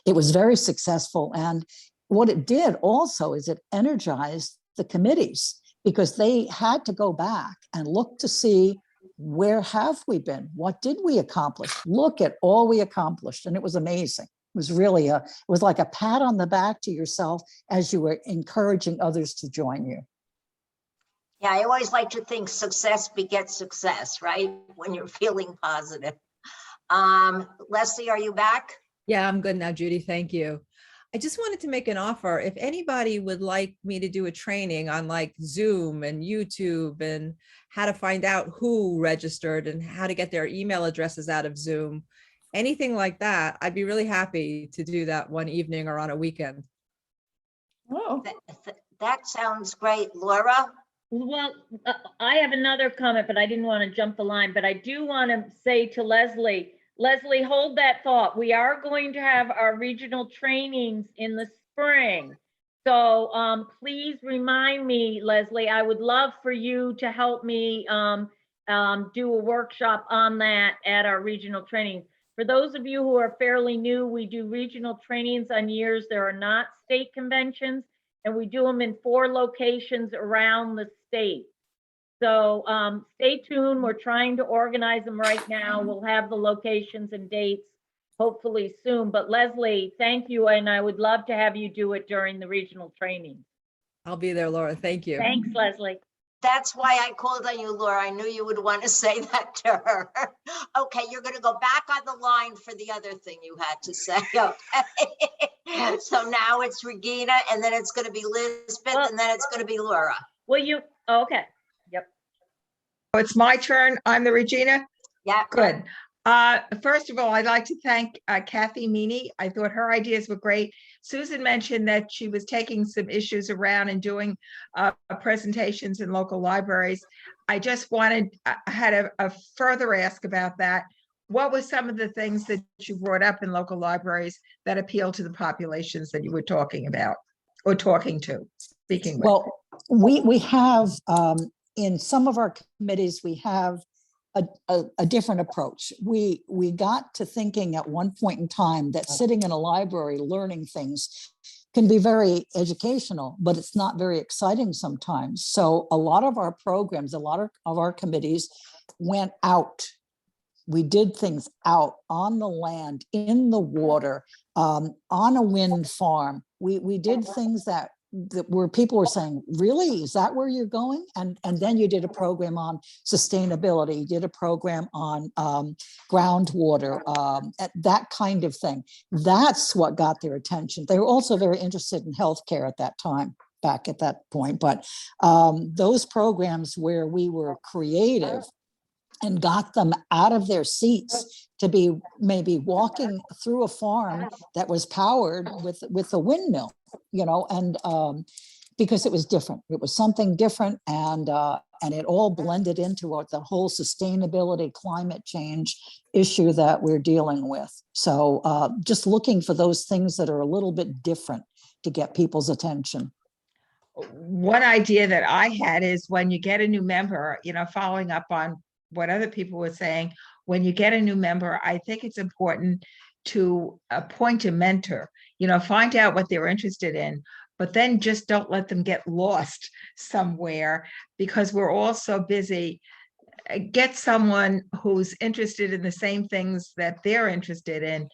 It was very successful. And what it did also is it energized the committees, because they had to go back and look to see, where have we been? What did we accomplish? Look at all we accomplished. And it was amazing. It was really it was like a pat on the back to yourself as you were encouraging others to join you. Yeah, I always like to think success begets success, right? When you're feeling positive. Leslie, are you back? Yeah, I'm good now, Judy. Thank you. I just wanted to make an offer. If anybody would like me to do a training on like Zoom and YouTube and how to find out who registered and how to get their email addresses out of Zoom, anything like that, I'd be really happy to do that one evening or on a weekend. Oh, That sounds great. Laura? Well, I have another comment, but I didn't want to jump the line, but I do want to say to Leslie, hold that thought. We are going to have our regional trainings in the spring. So please remind me, Leslie, I would love for you to help me do a workshop on that at our regional training. For those of you who are fairly new, we do regional trainings on years there are not state conventions, and we do them in 4 locations around the state. So stay tuned. We're trying to organize them right now. We'll have the locations and dates hopefully soon. But Leslie, thank you. And I would love to have you do it during the regional training. I'll be there, Laura. Thank you. Thanks, Leslie. That's why I called on you, Laura. I knew you would want to say that to her. Okay, you're going to go back on the line for the other thing you had to say. Okay. So now it's Regina, and then it's going to be Lisbeth, and then it's going to be Laura. Okay. Yep. Oh, it's my turn. I'm the Regina. Yeah. Good. First of all, I'd like to thank Kathy Meany. I thought her ideas were great. Susan mentioned that she was taking some issues around and doing presentations in local libraries. I just I had a further ask about that. What were some of the things that you brought up in local libraries that appeal to the populations that you were talking about or speaking with? Well, we have, in some of our committees, we have a different approach. We got to thinking at one point in time that sitting in a library learning things can be very educational, but it's not very exciting sometimes. So a lot of our programs, a lot of our committees went out. We did things out on the land, in the water, on a wind farm. We did things that where people were saying, really, is that where you're going? And then you did a program on sustainability, you did a program on groundwater, that kind of thing. That's what got their attention. They were also very interested in healthcare at that time, back at that point. But those programs where we were creative and got them out of their seats to be maybe walking through a farm that was powered with a windmill, and because it was different. It was something different, and it all blended into the whole sustainability, climate change issue that we're dealing with. So just looking for those things that are a little bit different to get people's attention. One idea that I had is when you get a new member, following up on what other people were saying, when you get a new member, I think it's important to appoint a mentor, find out what they're interested in, but then just don't let them get lost somewhere because we're all so busy. Get someone who's interested in the same things that they're interested in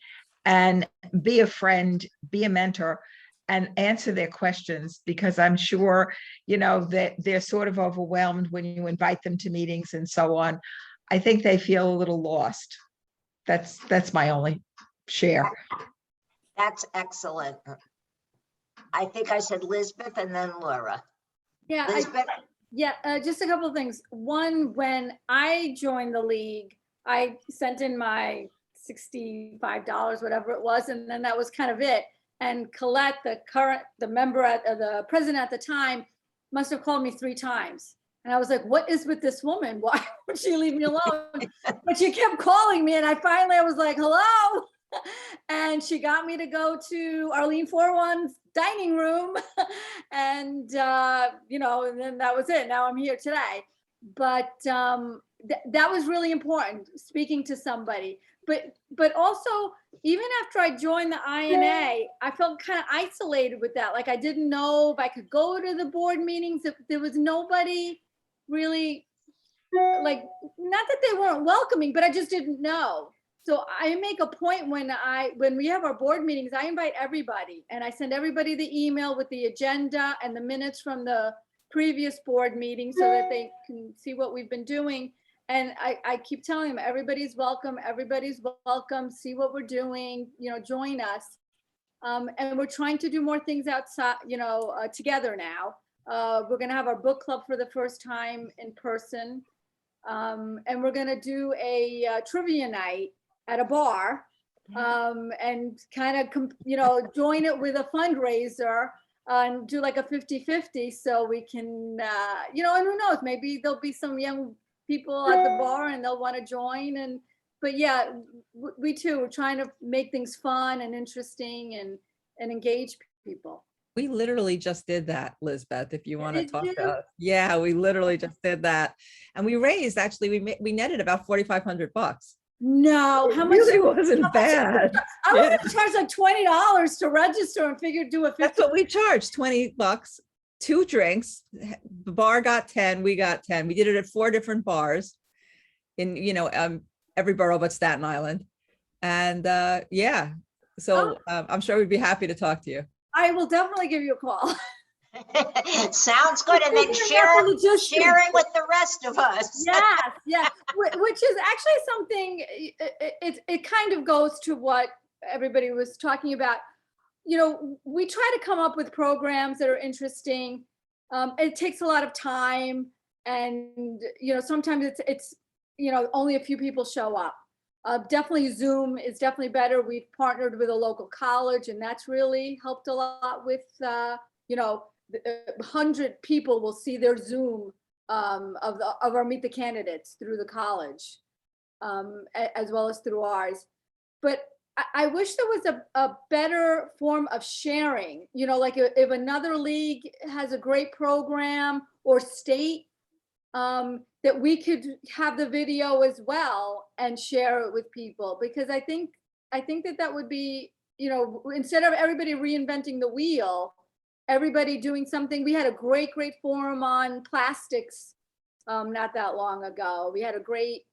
and be a friend, be a mentor, and answer their questions, because I'm sure, that they're sort of overwhelmed when you invite them to meetings and so on. I think they feel a little lost. That's my only share. That's excellent. I think I said Lisbeth and then Laura. Yeah, Lisbeth? Just a couple of things. One, when I joined the league, I sent in my $65, whatever it was, and then that was kind of it. And Colette, the president at the time, must have called me 3 times. And I was like, what is with this woman? Why would she leave me alone? But she kept calling me, and I was like, hello. And she got me to go to Arlene 4-1's dining room. And, and then that was it. Now I'm here today. But that was really important, speaking to somebody. But also, even after I joined the INA, I felt kind of isolated with that. Like I didn't know if I could go to the board meetings. If there was nobody really, like, not that they weren't welcoming, but I just didn't know. So I make a point when we have our board meetings, I invite everybody, and I send everybody the email with the agenda and the minutes from the previous board meeting so that they can see what we've been doing. And I keep telling them, everybody's welcome, see what we're doing, join us. And we're trying to do more things outside, together now. We're gonna have our book club for the first time in person. And we're gonna do a trivia night at a bar, and kind of, join it with a fundraiser and do like a 50-50 so we can, and who knows, maybe there'll be some young people at the bar and they'll want to join. But yeah, we too, we're trying to make things fun and interesting and engage people. We literally just did that, Lisbeth, if you want to Did talk you? about. Yeah, we literally just did that. And we raised, actually, we netted about $4,500. No, how much? It really wasn't bad. I would have charged like $20 to register and figured do a 50. That's what we charged, $20, 2 drinks. The bar got 10, we got 10. We did it at 4 different bars in, every borough but Staten Island. And yeah, so I'm sure we'd be happy to talk to you. I will definitely give you a call. Sounds good. And then sharing with the rest of us. Yes, which is actually something, it kind of goes to what everybody was talking about. We try to come up with programs that are interesting. It takes a lot of time, and sometimes it's only a few people show up. Definitely Zoom is definitely better. We've partnered with a local college, and that's really helped a lot with 100 people will see their Zoom of our Meet the Candidates through the college, as well as through ours. But I wish there was a better form of sharing, like if another league has a great program or state, that we could have the video as well and share it with people, because I think that would be, instead of everybody reinventing the wheel, everybody doing something. We had a great forum on plastics not that long ago. We had a great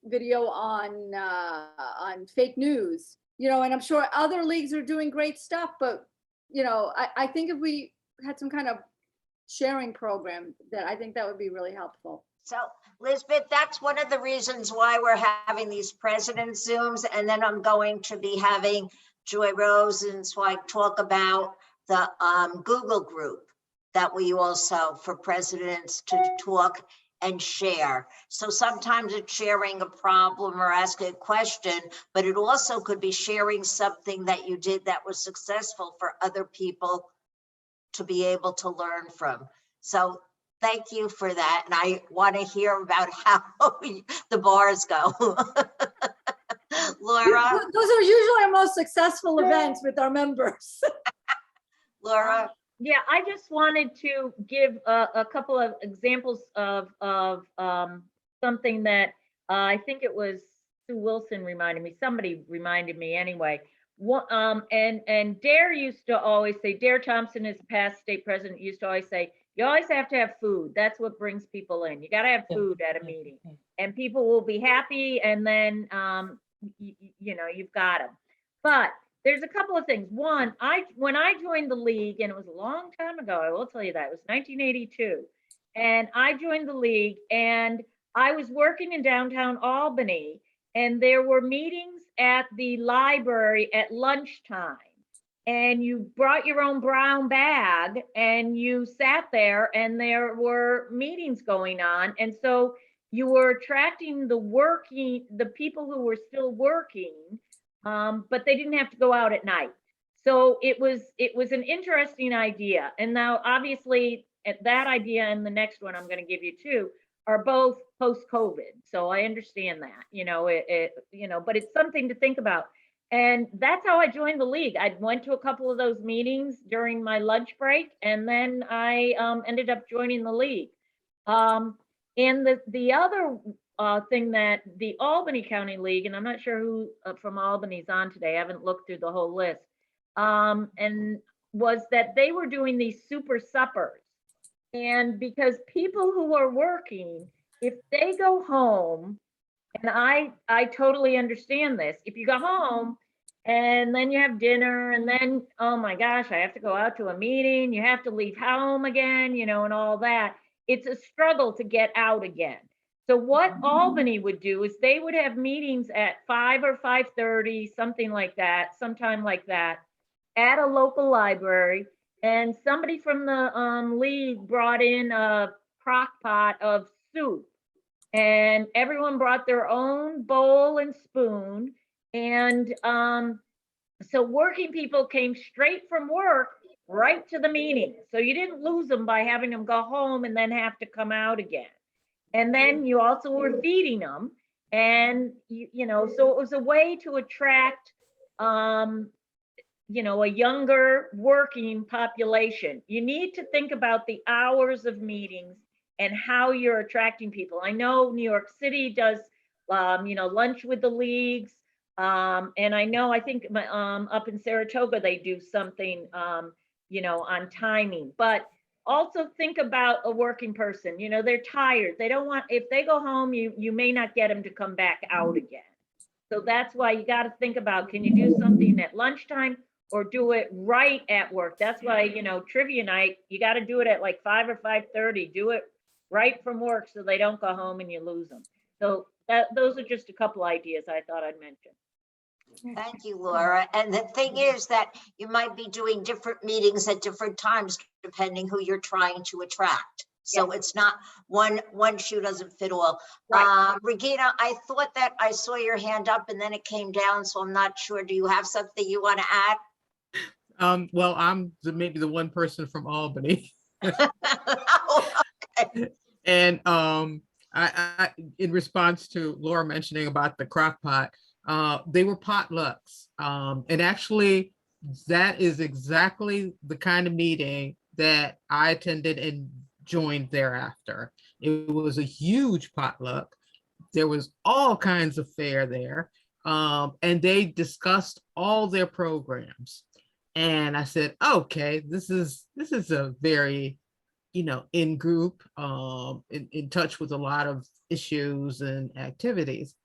video on fake news, and I'm sure other leagues are doing great stuff, but you know, I think if we had some kind of sharing program, that I think that would be really helpful. So Lisbeth, that's one of the reasons why we're having these president Zooms. And then I'm going to be having Joy Rosenzweig talk about the Google group that we also, for presidents to talk and share. So sometimes it's sharing a problem or asking a question, but it also could be sharing something that you did that was successful for other people to be able to learn from. So thank you for that. And I want to hear about how the bars go. Laura? Those are usually our most successful events with our members. Laura? Yeah, I just wanted to give a couple of examples of something that I think it was Sue Wilson reminded me, somebody reminded me anyway. And Dare used to always say, Dare Thompson is past state president, used to always say, you always have to have food. That's what brings people in. You got to have food at a meeting and people will be happy. And then, you know, you've got them. But there's a couple of things. One, when I joined the league, and it was a long time ago, I will tell you that, it was 1982. And I joined the league and I was working in downtown Albany, and there were meetings at the library at lunchtime. And you brought your own brown bag and you sat there and there were meetings going on. And so you were attracting the people who were still working, but they didn't have to go out at night. So it was an interesting idea. And now obviously that idea and the next one I'm going to give you too are both post-COVID. So I understand that, you know, but it's something to think about. And that's how I joined the league. I went to a couple of those meetings during my lunch break, and then I ended up joining the league. And the other thing that the Albany County League, and I'm not sure who from Albany's on today, I haven't looked through the whole list, and was that they were doing these super suppers. And because people who are working, if they go home, and I totally understand this, if you go home and then you have dinner and then, oh my gosh, I have to go out to a meeting, you have to leave home again, you know, and all that, it's a struggle to get out again. So what Albany would do is they would have meetings at 5 or 5:30, something like that, sometime like that, at a local library. And somebody from the league brought in a crock pot of soup. And everyone brought their own bowl and spoon. And so working people came straight from work right to the meeting. So you didn't lose them by having them go home and then have to come out again. And then you also were feeding them. And, you know, so it was a way to attract, you know, a younger working population. You need to think about the hours of meetings and how you're attracting people. I know New York City does, you know, lunch with the leagues. And I know, I think up in Saratoga, they do something, you know, on timing, but also think about a working person. You know, they're tired. They don't want, if they go home, you may not get them to come back out again. So that's why you got to think about, can you do something at lunchtime or do it right at work? That's why, you know, trivia night, you got to do it at like 5 or 5:30, do it right from work so they don't go home and you lose them. So those are just a couple ideas I thought I'd mention. Thank you, Laura. And the thing is that you might be doing different meetings at different times, depending who you're trying to attract. So it's not one shoe doesn't fit all. Right. Regina, I thought that I saw your hand up and then it came down, so I'm not sure. Do you have something you want to add? Well, I'm maybe the one person from Albany. Okay. And I in response to Laura mentioning about the crock pot, they were potlucks. And actually, that is exactly the kind of meeting that I attended and joined thereafter. It was a huge potluck. There was all kinds of fare there. And they discussed all their programs. And I said, okay, this is a very, you know, in group, in touch with a lot of issues and activities.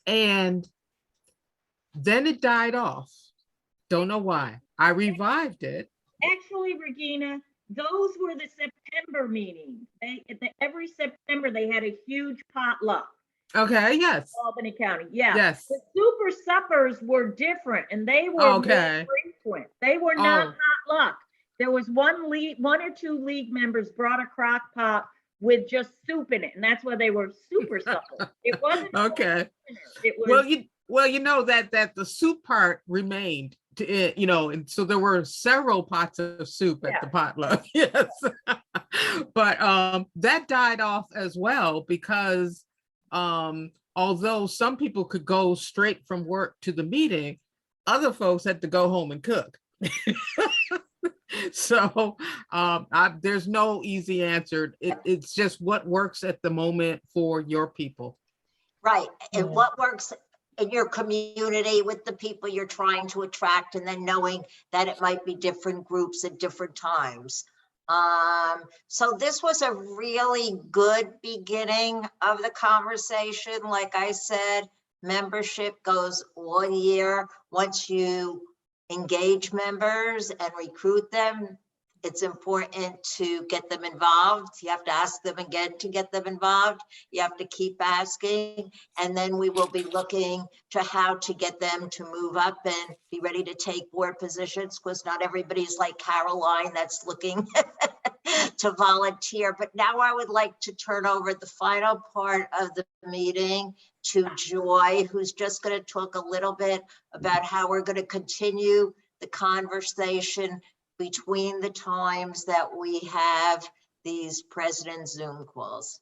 And then it died off. Don't know why. I revived it Actually, Regina, those were the September meetings. Every September, they had a huge potluck. Okay, yes. Albany County, yeah. Yes. The super suppers were different and they were Okay. more frequent. They were not potluck. There was one or two league members brought a crock pot with just soup in it, and that's why they were super suppers. It wasn't Okay. it was Well, you know that the soup part remained to it, you know, and so there were several pots of soup at the potluck. Yes. But that died off as well because although some people could go straight from work to the meeting, other folks had to go home and cook. So there's no easy answer. It's just what works at the moment for your people. Right. And what works in your community with the people you're trying to attract, and then knowing that it might be different groups at different times. So this was a really good beginning of the conversation. Like I said, membership goes 1 year. Once you engage members and recruit them, it's important to get them involved. You have to ask them again to get them involved. You have to keep asking. And then we will be looking to how to get them to move up and be ready to take board positions, because not everybody's like Caroline that's looking to volunteer. But now I would like to turn over the final part of the meeting to Joy, who's just going to talk a little bit about how we're going to continue the conversation between the times that we have these president Zoom calls.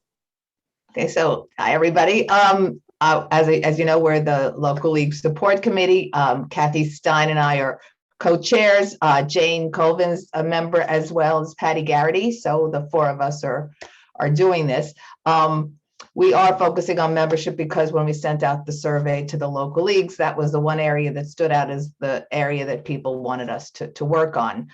Okay, so hi, everybody. As you know, we're the local league support committee. Kathy Stein and I are co-chairs. Jane Colvin's a member, as well as Patty Garrity. So the four of us are doing this. We are focusing on membership because when we sent out the survey to the local leagues, that was the one area that stood out as the area that people wanted us to work on.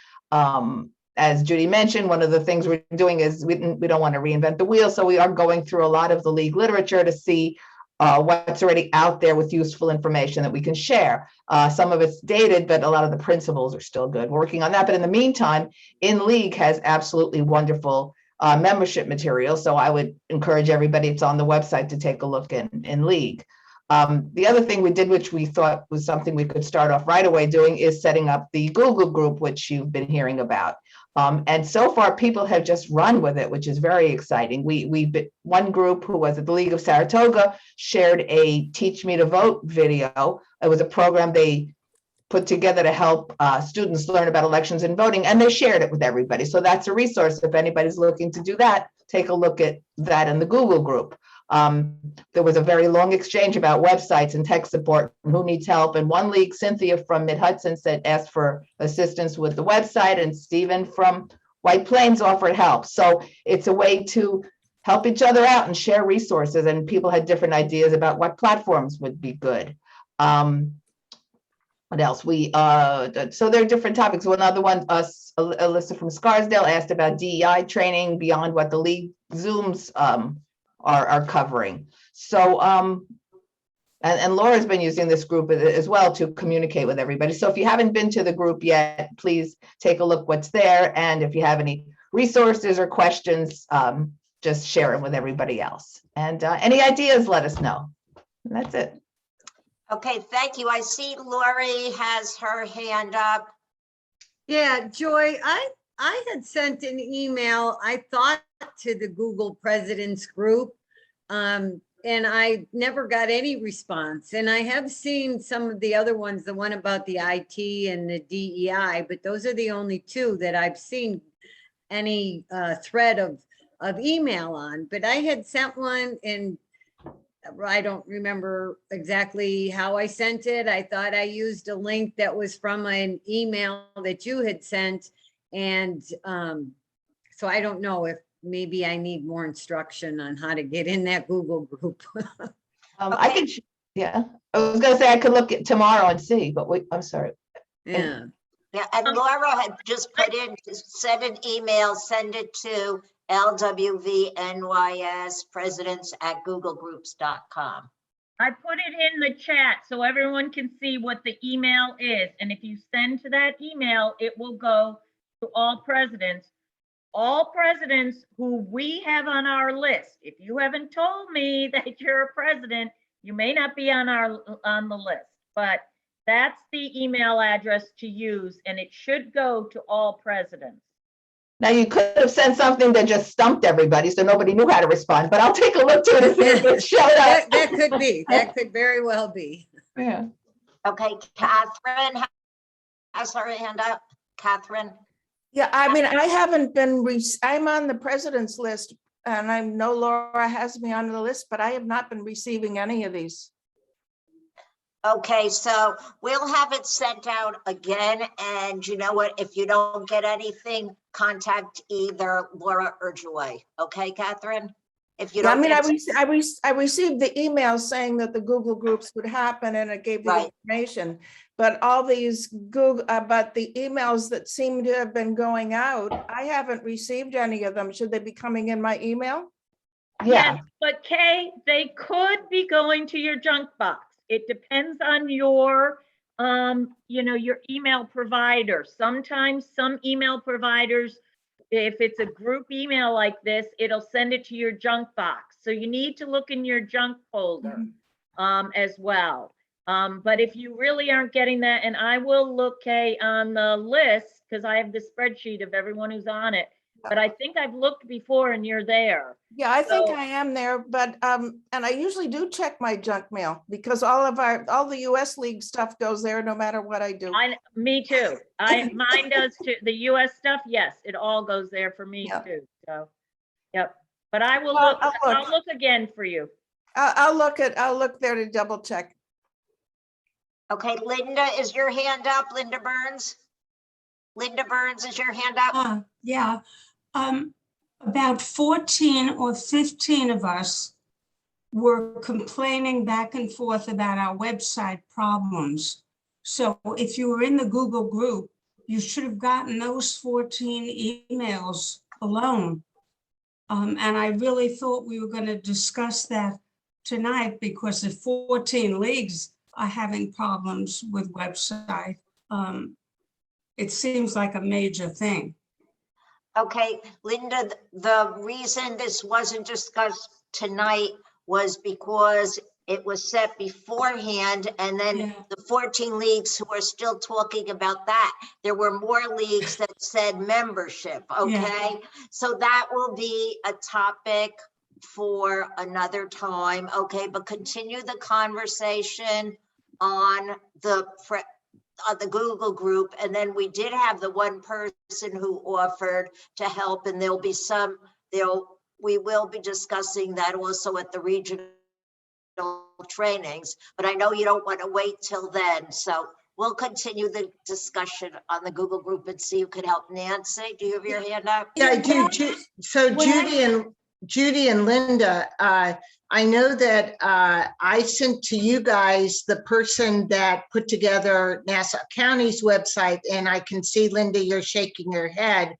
As Judy mentioned, one of the things we're doing is we don't want to reinvent the wheel. So we are going through a lot of the league literature to see what's already out there with useful information that we can share. Some of it's dated, but a lot of the principles are still good. We're working on that. But in the meantime, In League has absolutely wonderful membership material. So I would encourage everybody, it's on the website, to take a look in League. The other thing we did, which we thought was something we could start off right away doing, is setting up the Google group, which you've been hearing about. And so far, people have just run with it, which is very exciting. One group who was at the League of Saratoga shared a Teach Me to Vote video. It was a program they put together to help students learn about elections and voting, and they shared it with everybody. So that's a resource. If anybody's looking to do that, take a look at that in the Google group. There was a very long exchange about websites and tech support and who needs help. And one league, Cynthia from Mid-Hudson, asked for assistance with the website, and Stephen from White Plains offered help. So it's a way to help each other out and share resources. And people had different ideas about what platforms would be good. What else? So there are different topics. Well, another one, Alyssa from Scarsdale asked about DEI training beyond what the league Zooms are covering. So, and Laura's been using this group as well to communicate with everybody. So if you haven't been to the group yet, please take a look what's there. And if you have any resources or questions, just share them with everybody else. And any ideas, let us know. And that's it. Okay, thank you. I see Lori has her hand up. Yeah, Joy, I had sent an email, I thought, to the Google President's group, and I never got any response. And I have seen some of the other ones, the one about the IT and the DEI, but those are the only two that I've seen any thread of email on. But I had sent one, and I don't remember exactly how I sent it. I thought I used a link that was from an email that you had sent. And so I don't know if maybe I need more instruction on how to get in that Google group. I could, yeah, I was gonna say I could look at tomorrow and see, but wait, I'm sorry. Yeah. Yeah, and Laura had just put in, send an email, send it to LWVNYS presidents@googlegroups.com. I put it in the chat so everyone can see what the email is. And if you send to that email, it will go to all presidents who we have on our list. If you haven't told me that you're a president, you may not be on the list, but that's the email address to use, and it should go to all presidents. Now, you could have sent something that just stumped everybody, so nobody knew how to respond, but I'll take a look to it and see if it showed up. That could be, that could very well be. Yeah. Okay, Catherine has her hand up. Catherine? Yeah, I mean, I haven't been, I'm on the president's list and I know Laura has me on the list, but I have not been receiving any of these. Okay, so we'll have it sent out again. And you know what? If you don't get anything, contact either Laura or Joy. Okay, Catherine? If you Yeah, I don't mean, get I received the email saying that the Google groups would happen and it gave the Right. information. But all these but the emails that seem to have been going out, I haven't received any of them. Should they be coming in my email? Yes, but Kay, they could be going to your junk box. It depends on your, your email provider. Sometimes some email providers, if it's a group email like this, it'll send it to your junk box. So you need to look in your junk folder as well. But if you really aren't getting that, and I will look, Kay, on the list, because I have the spreadsheet of everyone who's on it, but I think I've looked before and you're there. Yeah, I think So- I am there, but, and I usually do check my junk mail because all the US League stuff goes there no matter what I do. Me too. Mine does too. The US stuff, yes, it all goes there for me too. So, yep. But I will Well, look, I'll I'll look. look again for you. I'll look there to double check. Okay, Linda, is your hand up? Linda Burns? Linda Burns, is your hand up? Yeah, about 14 or 15 of us were complaining back and forth about our website problems. So if you were in the Google group, you should have gotten those 14 emails alone. And I really thought we were going to discuss that tonight because if 14 leagues are having problems with website, it seems like a major thing. Okay, Linda, the reason this wasn't discussed tonight was because it was set beforehand, and then the 14 leagues who are still talking about that, there were more leagues that said membership, okay? So that will be a topic for another time, okay? But continue the conversation on the Google group, and then we did have the one person who offered to help, and we will be discussing that also at the regional trainings, but I know you don't want to wait till then, so we'll continue the discussion on the Google group and see who can help. Nancy, do you have your hand up? Yeah, I do. So Judy and Linda, I know that I sent to you guys the person that put together Nassau County's website, and I can see, Linda, you're shaking your head.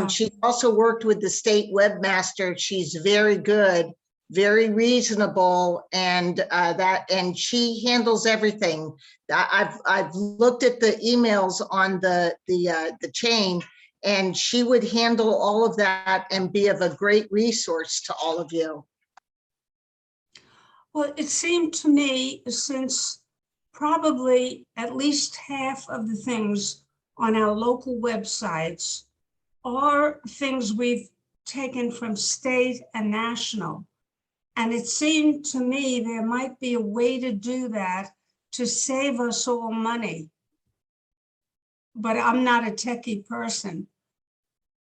She also worked with the state webmaster. She's very good, very reasonable, and she handles everything. I've looked at the emails on the chain, and she would handle all of that and be of a great resource to all of you. Well, it seemed to me, since probably at least half of the things on our local websites are things we've taken from state and national. And it seemed to me there might be a way to do that to save us all money. But I'm not a techie person.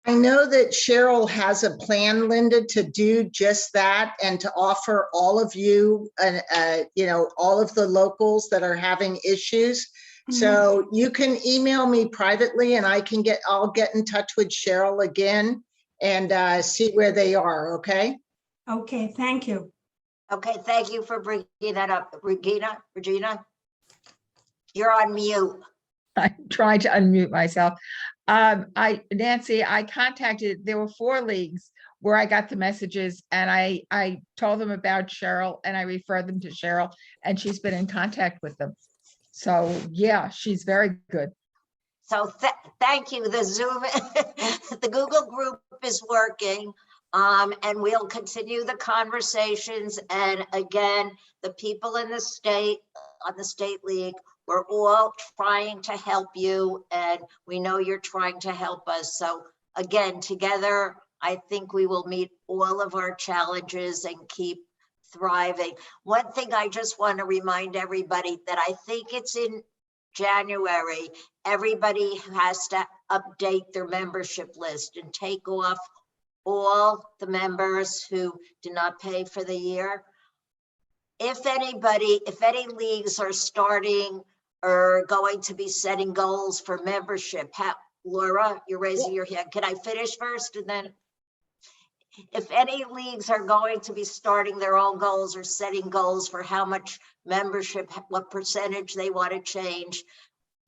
I know that Cheryl has a plan, Linda, to do just that and to offer all of you, all of the locals that are having issues. So you can email me privately, and I'll get in touch with Cheryl again and see where they are. Okay. Okay. Thank you. Okay. Thank you for bringing that up. Regina, you're on mute. I'm trying to unmute myself. Nancy, I contacted, there were 4 leagues where I got the messages, and I told them about Cheryl, and I referred them to Cheryl, and she's been in contact with them. So yeah, she's very good. So thank you. The Zoom, the Google group is working. And we'll continue the conversations. And again, the people in the state, on the state league, we're all trying to help you, and we know you're trying to help us. So again, together, I think we will meet all of our challenges and keep thriving. One thing I just want to remind everybody that I think it's in January, everybody has to update their membership list and take off all the members who did not pay for the year. If any leagues are starting or going to be setting goals for membership, Laura, you're raising your hand. Can I finish first and then? If any leagues are going to be starting their own goals or setting goals for how much membership, what percentage they want to change,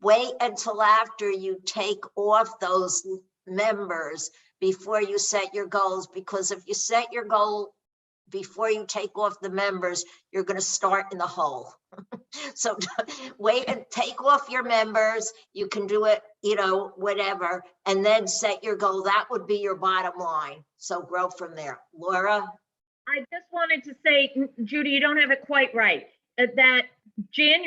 wait until after you take off those members before you set your goals, because if you set your goal before you take off the members, you're going to start in the hole. So wait and take off your members. You can do it, whatever, and then set your goal. That would be your bottom line. So grow from there. Laura? I just wanted to say, Judy, you don't have it quite right. That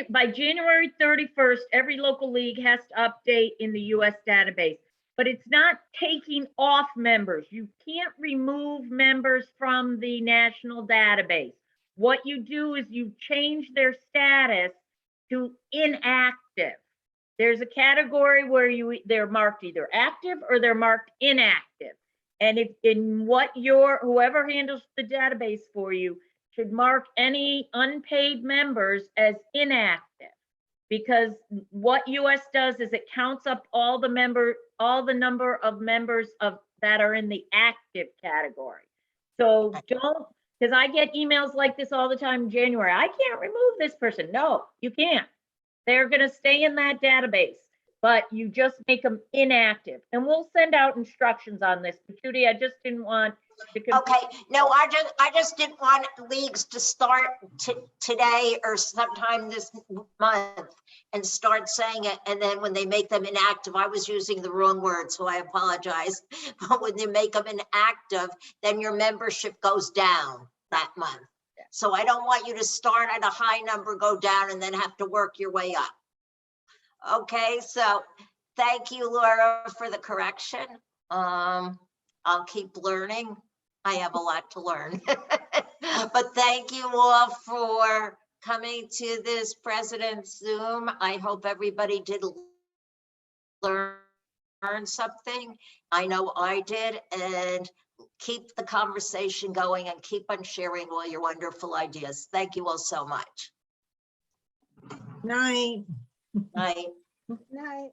by January 31st, every local league has to update in the US database, but it's not taking off members. You can't remove members from the national database. What you do is you change their status to inactive. There's a category where they're marked either active or they're marked inactive. And if whoever handles the database for you should mark any unpaid members as inactive, because what US does is it counts up all the number of members that are in the active category. So don't, because I get emails like this all the time in January. I can't remove this person. No, you can't. They're going to stay in that database, but you just make them inactive. And we'll send out instructions on this. But Judy, I just didn't want to. Okay, no, I just didn't want leagues to start today or sometime this month and start saying it. And then when they make them inactive, I was using the wrong word, so I apologize. But when they make them inactive, then your membership goes down that month. So I don't want you to start at a high number, go down, and then have to work your way up. Okay, so thank you, Laura, for the correction. I'll keep learning. I have a lot to learn. But thank you all for coming to this President's Zoom. I hope everybody did learn something. I know I did, and keep the conversation going and keep on sharing all your wonderful ideas. Thank you all so much. Night. Night. Night.